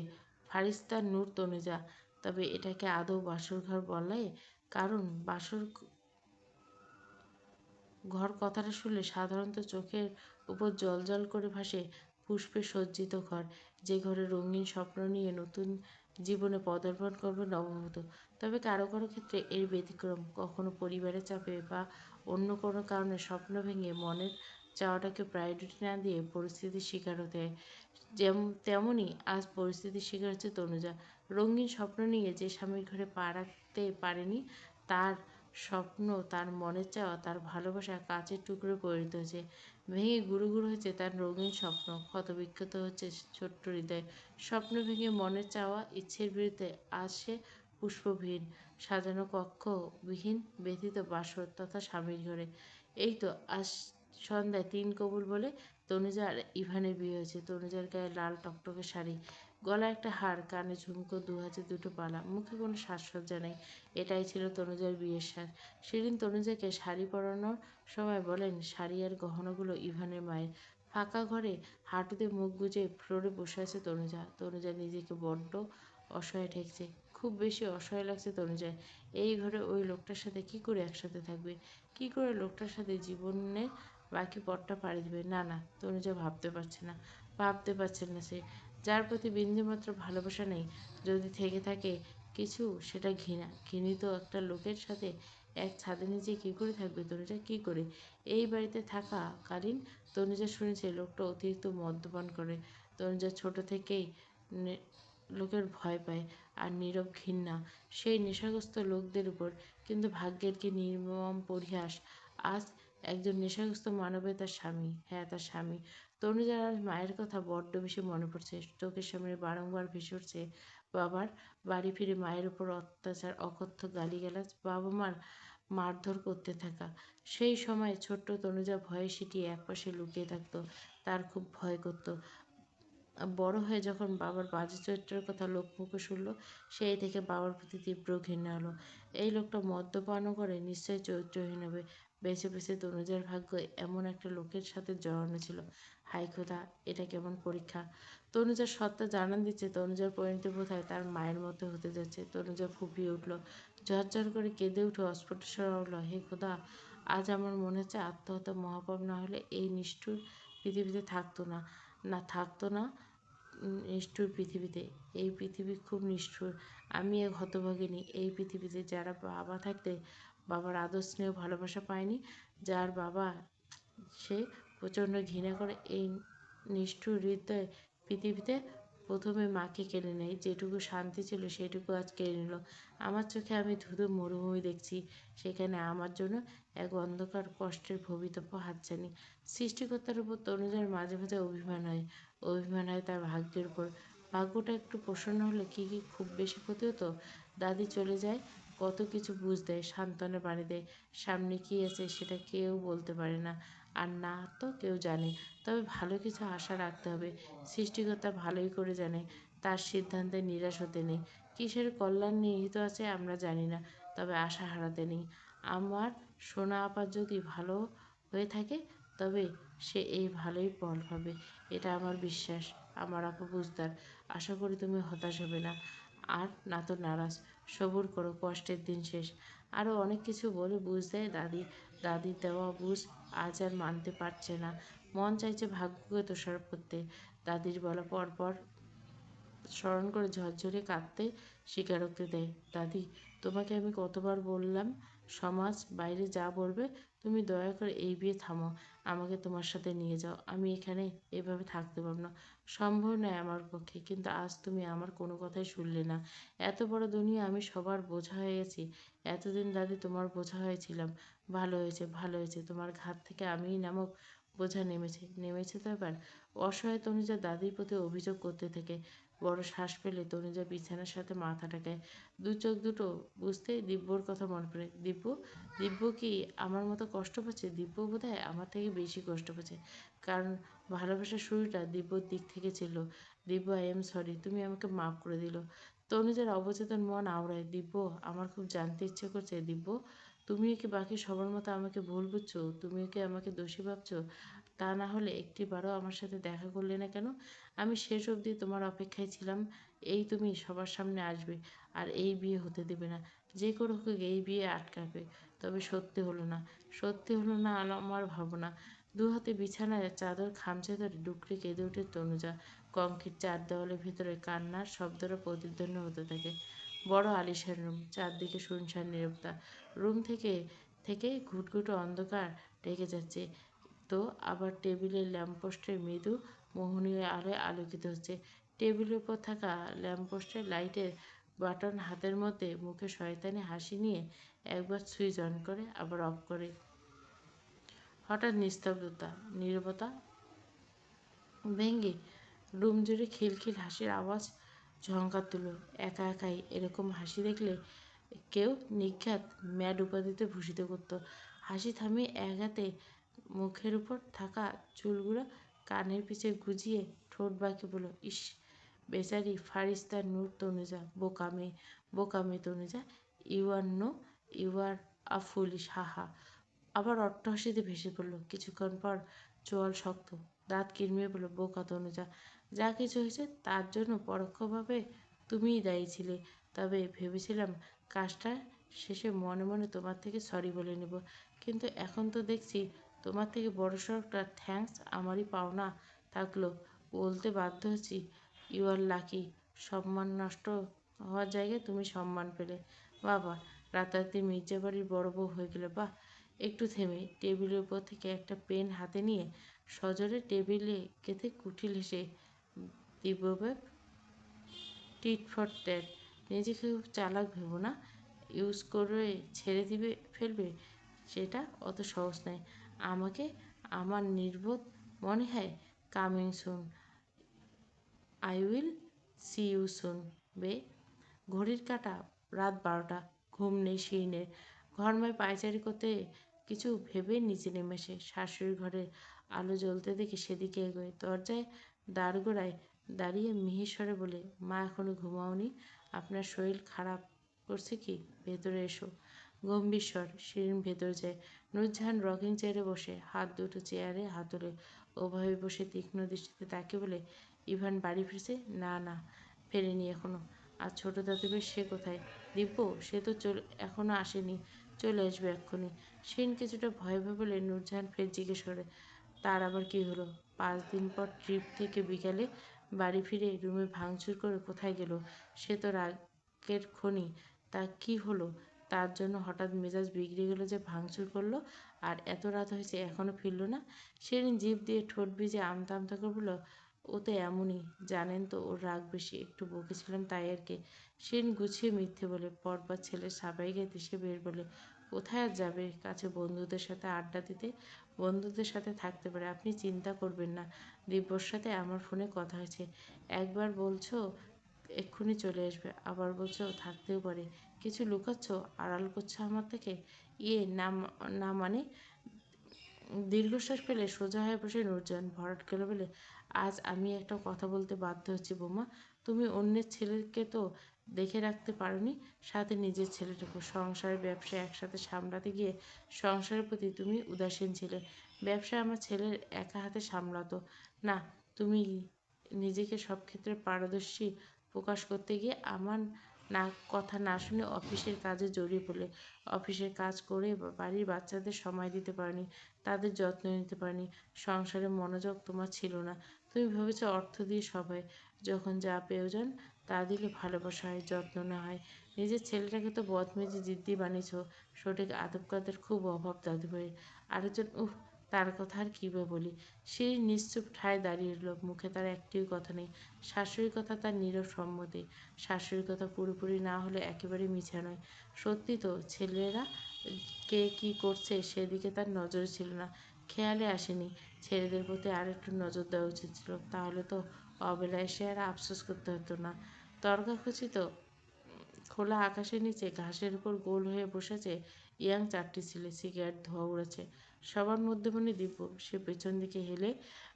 ফারিস্তার নূর তনুজা। তবে এটাকে আদৌ বাসর ঘর বলে? কারণ বাসর ঘর কথাটা শুনলে সাধারণত চোখের উপর জল করে ভাসে পুষ্পে সজ্জিত ঘর, যে ঘরে রঙিন স্বপ্ন নিয়ে নতুন জীবনে পদার্পণ করবে নববধূ। তবে কারো কারো ক্ষেত্রে এর ব্যতিক্রম। কখনো পরিবারের চাপে বা অন্য কোনো কারণে স্বপ্ন ভেঙে মনের চাওয়াটাকে প্রায়োরিটি না দিয়ে পরিস্থিতির শিকার হতে হয়। তেমনই আজ পরিস্থিতির শিকার হচ্ছে তনুজা। রঙিন স্বপ্ন নিয়ে যে স্বামীর ঘরে পা রাখতে পারেনি, তার স্বপ্ন, তার মনের চাওয়া, তার ভালোবাসা কাচের টুকরোয় পরিণত হয়েছে। ভেঙে গুঁড়ো গুঁড়ো হয়েছে তার রঙিন স্বপ্ন। ক্ষতবিক্ষত হচ্ছে ছোট্ট হৃদয়। স্বপ্ন ভেঙে মনের চাওয়া, ইচ্ছের বিরুদ্ধে আজ সে পুষ্পবিহীন, সাজানো কক্ষবিহীন ব্যথিত বাসর তথা স্বামীর ঘরে। এই তো আজ সন্ধ্যায় তিন কবুল বলে তনুজা আর ইভানের বিয়ে হয়েছে। তনুজার গায়ে লাল টকটকে শাড়ি, গলায় একটা হার, কানে ঝুমকো, দু হাতে দুটো বালা, মুখে কোনো সাজসজ্জা নেই। এটাই ছিল তনুজার বিয়ের সাজ। সেদিন তনুজাকে শাড়ি পরানোর সময় বলেন, শাড়ি আর গহনাগুলো ইভানের মায়ের। ফাঁকা ঘরে হাঁটুতে মুখ গুজে ফ্লোরে বসে আছে তনুজা। তনুজা নিজেকে বড্ড অসহায় ঠেকছে। খুব বেশি অসহায় লাগছে তনুজার। এই ঘরে ওই লোকটার সাথে কি করে একসাথে থাকবে? কি করে লোকটার সাথে জীবনে বাকি পথটা পাড়ি দেবে। না না, তনুজা ভাবতে পারছে না সে। যার প্রতি বিন্দুমাত্র ভালোবাসা নেই, যদি থেকে থাকে কিছু, সেটা ঘৃণা। ঘৃণিত একটা লোকের সাথে এক ছাদের নিচে কী করে থাকবে তনুজা, কী করে? এই বাড়িতে থাকাকালীন তনুজা শুনেছে লোকটা অতিরিক্ত মদ্যপান করে। তনুজা ছোট থেকেই লোকের ভয় পায় আর নীরব ঘৃণা সেই নেশাগ্রস্ত লোকদের উপর। কিন্তু ভাগ্যের কি নির্মম পরিহাস, আজ একজন নেশাগ্রস্ত মানবে তার স্বামী। হ্যাঁ, তার স্বামী। তনুজার আজ মায়ের কথা বড্ড বেশি মনে পড়ছে। চোখের সামনে বারংবার ভেসে উঠছে বাবার বাড়ি ফিরে মায়ের উপর অত্যাচার, অকথ্য গালিগালাজ, বাবা মার মারধর করতে থাকা। সেই সময় ছোট্ট তনুজা ভয়ে সিটিয়ে একপাশে লুকিয়ে থাকত। তার খুব ভয় করত। বড় হয়ে যখন বাবার বাজে চরিত্রের কথা লোকমুখে শুনল, সেই থেকে বাবার প্রতি তীব্র ঘৃণা হলো। এই লোকটা মদ্যপানও করে, নিশ্চয়ই চরিত্রহীন হবে। বেছে বেছে তনুজার ভাগ্য এমন একটা লোকের সাথে জড়ানো ছিল। হায় খোদা, এটা কেমন পরীক্ষা! তনুজার সত্তা জানান দিচ্ছে তনুজার পরিণতি বোধহয় তার মায়ের মতো হতে যাচ্ছে। তনুজা ফুঁপিয়ে উঠল, ঝরঝর করে কেঁদে উঠে অস্ফুট স্বরে বলল, হে খোদা, আজ আমার মনে হচ্ছে আত্মহত্যা মহাপাপ না হলে এই নিষ্ঠুর পৃথিবীতে থাকতো না। না থাকতো না নিষ্ঠুর পৃথিবীতে। এই পৃথিবী খুব নিষ্ঠুর। আমি এক হতভাগিনী এই পৃথিবীতে, যারা বাবা থাকতে বাবার আদর স্নেহ ভালোবাসা পায়নি, যার বাবা সে প্রচণ্ড ঘৃণা করে, এই নিষ্ঠুর হৃদয় পৃথিবীতে প্রথমে মাকে কেড়ে নেয়। যেটুকু শান্তি ছিল সেটুকু আজ কেড়ে নিল। আমার চোখে আমি ধুধু মরুভূমি দেখছি, সেখানে আমার জন্য এক অন্ধকার কষ্টের ভবিতব্য হাতছানি। সৃষ্টিকর্তার উপর তনুজার মাঝে মাঝে অভিমান হয়। অভিমান হয় তার ভাগ্যের উপর। ভাগ্যটা একটু প্রসন্ন হলে কি খুব বেশি ক্ষতি হতো? দাদি চলে যায়, কত কিছু বুঝ দেয়, সান্ত্বনা বাণী দেয়। সামনে কী আছে সেটা কেউ বলতে পারে না, আর না তো কেউ জানে। তবে ভালো কিছু আশা রাখতে হবে। সৃষ্টিকর্তা ভালোই করে জানে, তার সিদ্ধান্তে নিরাশ হতে নেই। কিসের কল্যাণ নিহিত আছে আমরা জানি না, তবে আশা হারাতে নেই। আমার সোনা আপা যদি ভালো হয়ে থাকে, তবে সে এই ভালোই ফল পাবে, এটা আমার বিশ্বাস। আমার আপু বুঝদার। আশা করি তুমি হতাশ হবে না, আর না তো নারাজ। সবুর করো, কষ্টের দিন শেষ। আরও অনেক কিছু বলে বুঝ দেয় দাদি। দাদির দেওয়া বুঝ আজ আর মানতে পারছে না। মন চাইছে ভাগ্যকে দোষারোপ করতে। দাদির বলা পরপর স্মরণ করে ঝরঝরে কাঁদতে স্বীকারোক্তি দেয়। দাদি, তোমাকে আমি কতবার বললাম, সমাজ বাইরে যা বলবে, তুমি দয়া করে এই বিয়ে থামাও, আমাকে তোমার সাথে নিয়ে যাও। আমি এখানে এভাবে থাকতে পারব না, সম্ভব নয় আমার পক্ষে। কিন্তু আজ তুমি আমার কোনো কথাই শুনলে না। এত বড় দুনিয়া, আমি সবার বোঝা হয়ে গেছি। এতদিন দাদি তোমার বোঝা হয়েছিলাম। ভালো হয়েছে, ভালো হয়েছে, তোমার ঘাট থেকে আমিই নামক বোঝা নেমেছে তো এবার। অসহায় তনুজা দাদির প্রতি অভিযোগ করতে থাকে। বড় শ্বাস ফেলে তনুজা বিছানার সাথে মাথা ঠেকায়। দু চোখ দুটো বুঝতেই দিব্যর কথা মনে পড়ে। দিব্য, দিব্য কি আমার মতো কষ্ট পাচ্ছে? দিব্য বোধহয় আমার থেকে বেশি কষ্ট পাচ্ছে, কারণ ভালোবাসার শুরুটা দিব্যর দিক থেকে ছিল। দিব্য, আই এম সরি, তুমি আমাকে মাফ করে দিল। তনুজার অবচেতন মন আওড়ায়। দিব্য, আমার খুব জানতে ইচ্ছে করছে দিব্য, তুমিও কি বাকি সবার মতো আমাকে ভুল বুঝছো? তুমিও কি আমাকে দোষী ভাবছো? তা না হলে একটিবারও আমার সাথে দেখা করলে না কেন? আমি শেষ অবধি তোমার অপেক্ষায় ছিলাম, এই তুমি সবার সামনে আসবে আর এই বিয়ে হতে দেবে না। যে করে হোক এই বিয়ে আটকাবে। তবে সত্যি হলো না, সত্যি হলো না আমার ভাবনা। দু হাতে বিছানায় চাদর খামচে ধরে ডুকরে কেঁদে ওঠে তনুজা। কংক্রিট চার দেওয়ালের ভিতরে কান্নার শব্দটা প্রতিধ্বনি হতে থাকে। বড় আলিশান রুম, চারদিকে শুনশান নীরবতা। রুম থেকে থেকে ঘুটঘুটে অন্ধকার ঢেকে যাচ্ছে, তো আবার টেবিলের ল্যাম্পপোস্টের মৃদু মোহনীয় আলোয় আলোকিত হচ্ছে। টেবিলের উপর থাকা ল্যাম্পপোস্টের লাইটের বাটন হাতের মধ্যে, মুখে শয়তানি হাসি নিয়ে একবার সুইচ অন করে আবার অফ করে। হঠাৎ নিস্তব্ধতা, নীরবতা ভেঙে রুম জুড়ে খিলখিল হাসির আওয়াজ ঝংকার তুলো। একা একাই এরকম হাসি দেখলে কেউ নিঘাত ম্যাড উপাধিতে ভূষিত করত। হাসি থামিয়ে এক হাতে মুখের উপর থাকা চুলগুলো কানের পিছে গুজিয়ে ঠোঁট বাঁকে বলল, ইস, বেচারি ফারিস্তা নূর তনুজা, বোকা মেয়ে Tanuja, you are no, you are a foolish, হাহা। আবার অট্টহাসিতে ভেসে পড়ল। কিছুক্ষণ পর চোয়াল শক্ত, দাঁত কিরমিয়ে বলল, বোকা তনুজা, যা কিছু হয়েছে তার জন্য পরোক্ষভাবে তুমিই দায়ী ছিলে। তবে ভেবেছিলাম কাজটা শেষে মনে মনে তোমার থেকে সরি বলে নেব, কিন্তু এখন তো দেখছি তোমার থেকে বড়সড় একটা থ্যাঙ্কস আমারই পাওনা থাকলো। বলতে বাধ্য হচ্ছি, ইউ আর লাকি। সম্মান নষ্ট হওয়ার জায়গায় তুমি সম্মান পেলে। বাবা, রাতারাতি মির্জাবাড়ির বড় বউ হয়ে গেলে, বাহ। একটু থেমে টেবিলের উপর থেকে একটা পেন হাতে নিয়ে সজোরে টেবিলে গেঁথে কুটিল হেসে দিব্যবাপ, টিট ফর ট্যাট। নিজেকে খুব চালাক ভেবো না। ইউজ করে ছেড়ে দিবে ফেলবে, সেটা অত সহজ নয়। আমাকে আমার নির্বোধ মনে হয়। Coming soon, I will see you soon, বে। ঘড়ির কাঁটা রাত 12টা। ঘুম নেই শিরিনের। ঘরময় পায়চারি করতে কিছু ভেবে নিচে নেমে আসে। শাশুড়ির ঘরের আলো জ্বলতে দেখে সেদিকে এগোয়। দরজায় দাঁড়গোড়ায় দাঁড়িয়ে মিহির বলে, মা এখনো ঘুমাওনি? আপনার শরীর খারাপ করছে কি? ভেতরে এসো। গম্ভীর স্বর। শিরিন ভেতরে যায়। নূরজাহান রকিং চেয়ারে বসে, হাত দুটো চেয়ারে হাতলে ওভাবে বসে তীক্ষ্ণ দৃষ্টিতে তাকে বলে, ইভান বাড়ি ফিরছে? না না, ফেরেনি এখনো। আর ছোট দাদুভাই সে কোথায়? দিব্য, সে তো এখনো আসেনি, চলে আসবে এক্ষুনি। শিরিন কিছুটা ভয়ে ভয়ে বলে। নূরজাহান ফের জিজ্ঞেস করে, তার আবার কি হলো? 5 দিন পর ট্রিপ থেকে বিকালে বাড়ি ফিরে রুমে ভাঙচুর করে কোথায় গেল? সে তো রাগের খনি। তা কি হলো? তার জন্য হঠাৎ মেজাজ বিগড়ে গেল যে ভাঙচুর করলো? আর এত রাত হয়েছে এখনো ফিরল না? সেদিন জিভ দিয়ে ঠোঁট ভিজে আমতা আমতা করে বলল, ও তো এমনই, জানেন তো ওর রাগ বেশি, একটু বকেছিলাম তাই আর কি। সেদিন গুছিয়ে মিথ্যে বলে পরবার ছেলের সাবাই গাইতে সে বের বলে, কোথায় আর যাবে? কাছে বন্ধুদের সাথে আড্ডা দিতে। বন্ধুদের সাথে থাকতে পারে, আপনি চিন্তা করবেন না। দিব্যর সাথে আমার ফোনে কথা হয়েছে। একবার বলছো এক্ষুনি চলে আসবে, আবার বলছো থাকতেও পারে। কিছু লুকাচ্ছ, আড়াল করছো আমার থেকে? ইয়ে না, না মানে। দীর্ঘশ্বাস ফেলে সোজা হয়ে বসে নূরজাহান ভরাট গেল বলে, আজ আমি একটা কথা বলতে বাধ্য হচ্ছি বৌমা। তুমি অন্যের ছেলেকে তো দেখে রাখতে পারোনি, সাথে নিজের ছেলেটাকে। সংসারের ব্যবসা একসাথে সামলাতে গিয়ে সংসারের প্রতি তুমি উদাসীন ছিলে। ব্যবসা আমার ছেলের একা হাতে সামলাতো না। তুমি নিজেকে সব ক্ষেত্রে পারদর্শী প্রকাশ করতে গিয়ে আমার না কথা না শুনে অফিসের কাজে জড়িয়ে পড়লে। অফিসের কাজ করে বাড়ির বাচ্চাদের সময় দিতে পারোনি, তাদের যত্ন নিতে পারোনি। সংসারে মনোযোগ তোমার ছিল না। তুমি ভেবেছ অর্থ দিয়ে সব হয়, যখন যা প্রয়োজন তা দিলে ভালোবাসা হয়, যত্ন না হয়। নিজের ছেলেটাকে তো বদমেজে জিদ্দি বানিয়েছ। সঠিক আদব কাদের খুব অভাব দাদুভাইয়ের। আরেকজন, উফ, তার কথা আর কী বা বলি। সেই নিশ্চুপ ঠায় দাঁড়িয়ে রইল, মুখে তার একটিও কথা নেই। শাশুড়ির কথা তার নীরব সম্মতি। শাশুড়ির কথা পুরোপুরি না হলে একেবারে মিছা নয়। সত্যি তো, ছেলেরা কে কী করছে সেদিকে তার নজরে ছিল না, খেয়ালে আসেনি। ছেলেদের প্রতি আর একটু নজর দেওয়া উচিত ছিল, তাহলে তো অবেলায় সে আর আফসোস করতে হতো না। তর্কাখচিত খোলা আকাশের নিচে ঘাসের উপর গোল হয়ে বসেছে ইয়াং 4টি ছেলে, সিগারেট ধোঁয়া উড়াচ্ছে। সবার মধ্যমণি দিব্য। সে পেছন দিকে হেলে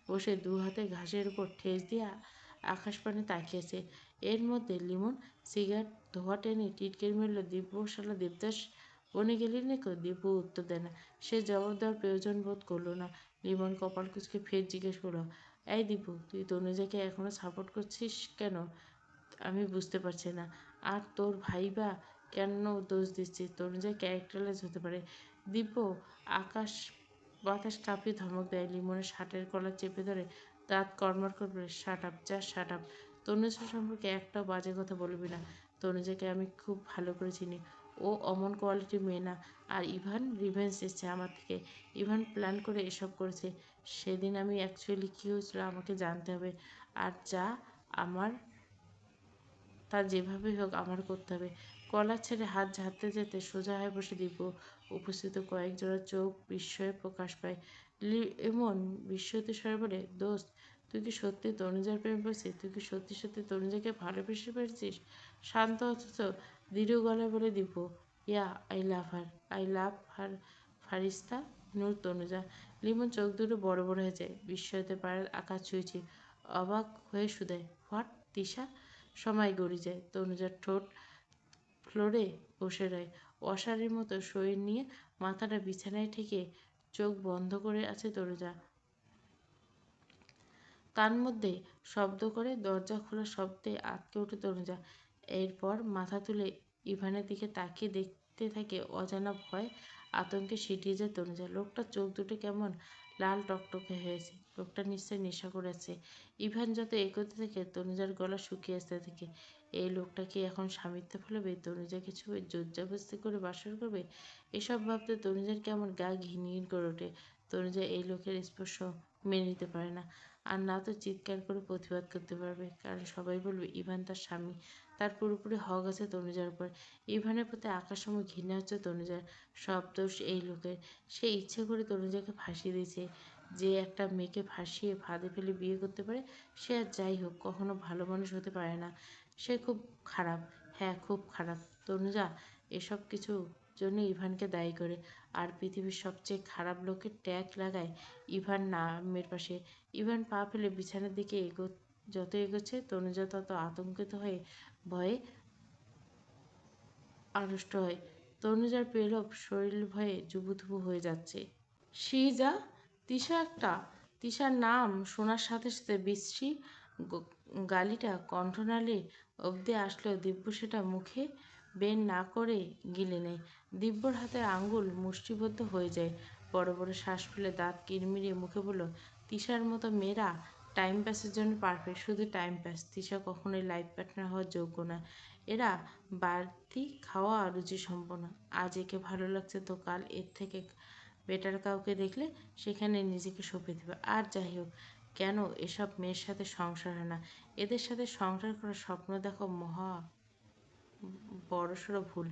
বসে দু হাতে ঘাসের উপর ঠেস দিয়ে আকাশপানে তাকিয়েছে। এর মধ্যে লিমন সিগারেট ধোঁয়া টেনে টিটকিরি মেরল, দিব্য, শালা দেবদাস বনে গেলি নাকি? দিব্য উত্তর দেয় না। সে জবাব দেওয়ার প্রয়োজন বোধ করলো না। লিমন কপাল কুঁচকে ফের জিজ্ঞেস করলো, এই দিব্য, তুই তনুজাকে এখনো সাপোর্ট করছিস কেন? আমি বুঝতে পারছি না। আর তোর ভাই বা কেন দোষ দিচ্ছিস? তনুজা ক্যারেক্টারলেস হতে পারে। দিব্য আকাশ বাতাস কাঁপিয়ে ধমক দেয়। লিমনের শার্টের কলার চেপে ধরে দাঁত কড়মড় করে বলে, শাট আপ, যা শাট আপ। তনুজা সম্পর্কে একটাও বাজে কথা বলবি না। তনুজাকে আমি খুব ভালো করে চিনি। ও অমন কোয়ালিটির মেয়ে না। আর ইভান রিভেঞ্জ নিচ্ছে আমার থেকে। ইভান প্ল্যান করে এসব করেছে। সেদিন আমি অ্যাকচুয়ালি কী হয়েছিল আমাকে জানতে হবে। আর যা আমার, তা যেভাবেই হোক আমার করতে হবে। কলার ছেড়ে হাত ঝাড়তে যেতে সোজা হয়ে বসে দিব্য। উপস্থিত কয়েকজোড়া চোখ বিস্ময়ে প্রকাশ পায়। এমন বিস্মিত স্বরে বলে, দোস্ত, তুই কি সত্যি তনুজার প্রেমে পড়েছিস? তুই কি সত্যি সত্যি তনুজাকে ভালোবেসে পেরেছিস? শান্ত অথচ দৃঢ় গলায় বলে দিব্য, ইয়া, I love her, I love হার। ফারিস্তা নূর তনুজা। লিমন চোখ দুটো বড় বড় হয়ে যায়। বিস্ময়তে পায়ের আকাশ ছুঁয়েছে। অবাক হয়ে শুধায়, হোয়াট তিশা? সময় গড়িয়ে যায়। তনুজার ঠোঁট ফ্লোরে বসে রয়। অশারীর মতো শরীর নিয়ে মাথাটা বিছানায় ঠেকে চোখ বন্ধ করে আছে তনুজা। কান মধ্যে শব্দ করে দরজা খোলার শব্দে আঁতকে ওঠে তনুজা। এরপর মাথা তুলে ইভানের দিকে তাকিয়ে দেখতে ভাবতে থাকে অজানা ভয়, আতঙ্কে সিটিয়ে যায় তনুজা। লোকটার চোখ দুটো কেমন লাল টকটকে হয়েছে, লোকটা নিশ্চয়ই নেশা করেছে। ইভান যত এগোতে থাকে তনুজার গলা শুকিয়ে আসতে থাকে। এই লোকটা কি এখন স্বামিত্ব ফেলবে, তনুজাকে ছুঁয়ে জোরজবরদস্তি করে বাসর করবে? এসব ভাবতে তনুজার কেমন গা ঘিন ঘিন করে ওঠে। তনুজা এই লোকের স্পর্শ মেনে নিতে পারে না, আর না তো চিৎকার করে প্রতিবাদ করতে পারবে, কারণ সবাই বলবে ইভান তার স্বামী, তার পুরোপুরি হক আছে তনুজার উপর। ইভানের প্রতি আকাশসম ঘৃণা হচ্ছে তনুজার। সব দোষ এই লোকের। সে ইচ্ছে করে তনুজাকে ফাঁসিয়ে দিয়েছে। যে একটা মেয়েকে ফাঁসিয়ে ফাঁদে ফেলে বিয়ে করতে পারে, সে আর যাই হোক কখনো ভালো মানুষ হতে পারে না। সে খুব খারাপ, হ্যাঁ খুব খারাপ। তনুজা এসব কিছু জন্য ইভানকে দায়ী করে, আর পৃথিবীর সবচেয়ে খারাপ লোকের ট্যাগ লাগায় ইভান নামের পাশে। ইভান পা ফেলে বিছানার দিকে যত এগোচ্ছে তনুজা তত আতঙ্কিত হয়ে ভয়ে আড়ষ্ট হয়। তনুজার পেলব শরীর ভয়ে জুবুথুবু হয়ে যাচ্ছে। শ্রীজা, তিশা একটা। তিশার নাম শোনার সাথে সাথে বিশ্রী গালিটা কণ্ঠনালী অবধি আসলেও দিব্য সেটা মুখে বের না করে গিলে নেয়। দিব্যর হাতের আঙ্গুল মুষ্টিবদ্ধ হয়ে যায়। বড় বড় শ্বাস ফেলে দাঁত কিরমিরিয়ে মুখে বলল, তিশার মতো মেয়েরা টাইম পাসের জন্য পারফেক্ট, শুধু টাইম পাস। তিশা কখনোই লাইফ পার্টনার হওয়ার যোগ্য না। এরা বাড়তি খাওয়া রুচি সম্পন্ন। আজ একে ভালো লাগছে তো কাল এর থেকে বেটার কাউকে দেখলে সেখানে নিজেকে সঁপে দেবে। আর যাই হোক, কেন এসব মেয়ের সাথে সংসার হয় না? এদের সাথে সংসার করার স্বপ্ন দেখো মহা বড়সড় ভুল।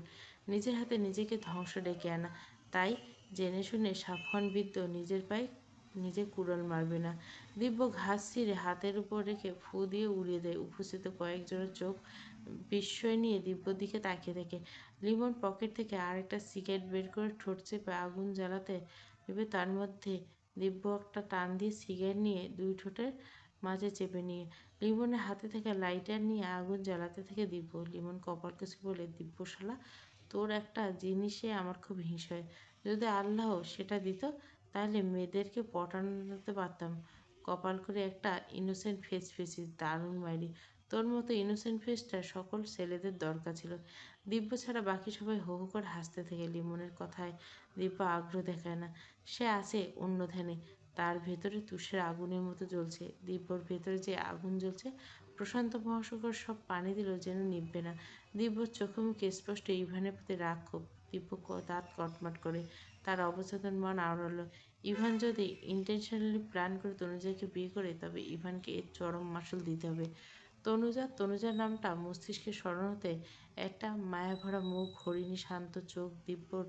নিজের হাতে নিজেকে ধ্বংস ডেকে আনা। তাই জেনে শুনে সাবধান বিদ্য নিজের পায়ে নিজে কুড়াল মারবে না। দিব্য ঘাস ছিঁড়ে হাতের উপর রেখে ফু দিয়ে উড়িয়ে দেয়। উপস্থিত কয়েকজনের চোখ বিস্ময় নিয়ে দিব্যর দিকে তাকিয়ে থাকে। লিমন পকেট থেকে আরেকটা সিগারেট বের করে ঠোঁট চেপে আগুন জ্বালাতে ভেবে তার মধ্যে দিব্য একটা টান দিয়ে সিগারেট নিয়ে দুই ঠোঁটের মাঝে চেপে নিয়ে লিমনের হাতে থেকে লাইটার নিয়ে আগুন জ্বালাতে থেকে দিব্য। লিমন কপাল কুঁচকে বলে, দিব্য শালা, তোর একটা জিনিসে আমার খুব হিংসা হয়। যদি আল্লাহ সেটা দিত তাহলে মেয়েদেরকে পটাতে পারতাম। কপাল করে একটা ইনোসেন্ট ফেস পেয়েছিস, দারুণ মাইরি। তোর মতো ইনোসেন্ট ফেসটা সকল ছেলেদের দরকার ছিল। দিব্য ছাড়া বাকি সবাই হো হো করে হাসতে থাকে। লিমনের কথায় দিব্য আগ্রহ দেখায় না, সে আছে অন্য ধ্যানে। তার ভেতরে তুষের আগুনের মতো জ্বলছে। দিব্যর ভেতরে যে আগুন জ্বলছে প্রশান্ত মহাসাগর সব পানি দিলেও যেন নিভবে না। দিব্যর চোখে মুখে স্পষ্ট ইভানের প্রতি রাগ ক্ষোভ। দিব্য দাঁত কটমট করে তার অবচেতন মন আওড়ালো। ইভান যদি ইন্টেনশনালি প্ল্যান করে তনুজাকে বিয়ে করে, তবে ইভানকে এর চরম মাসুল দিতে হবে। তনুজার নামটা মস্তিষ্কে স্মরণ হতে একটা মায়াভরা মুখ, হরিণী শান্ত চোখ, দিব্যর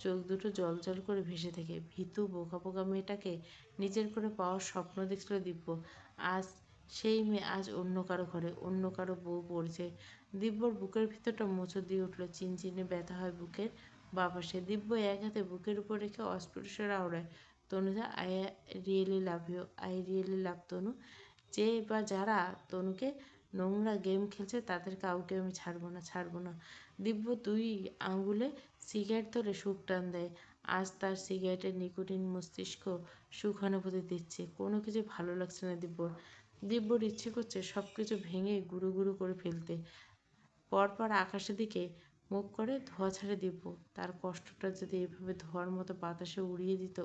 চোখ দুটো জ্বলজ্বল করে ভেসে থাকে। ভীতু বোকা বোকা মেয়েটাকে নিজের করে পাওয়ার স্বপ্ন দেখছিল দিব্য। আজ সেই মেয়ে আজ অন্য কারো ঘরে, অন্য কারো বউ পড়েছে। দিব্যর বুকের ভিতরটা মোচড় দিয়ে উঠল, চিনচিনে ব্যথা হয় বুকের বাপাসে। দিব্য এক হাতে বুকের উপর রেখে অস্ফুটস্বরে আওড়ায়, Tanuja, I really love you, I really love Tanu. যে বা যারা তনুকে নোংরা গেম খেলছে তাদের কাউকে আমি ছাড়বো না, ছাড়বো না। দিব্য দুই আঙ্গুলে সিগারেট ধরে সুখ টান দেয়। আজ তার সিগারেটের নিকোটিন মস্তিষ্ক সুখ অনুভূতি দিচ্ছে। কোনো কিছু ভালো লাগছে না দিব্যর। দিব্যর ইচ্ছে করছে সব কিছু ভেঙে গুঁড়ো গুঁড়ো করে ফেলতে। পরপর আকাশের দিকে মুখ করে ধোঁয়া ছাড়ে দিব্য। তার কষ্টটা যদি এভাবে ধোঁয়ার মতো বাতাসে উড়িয়ে দিত,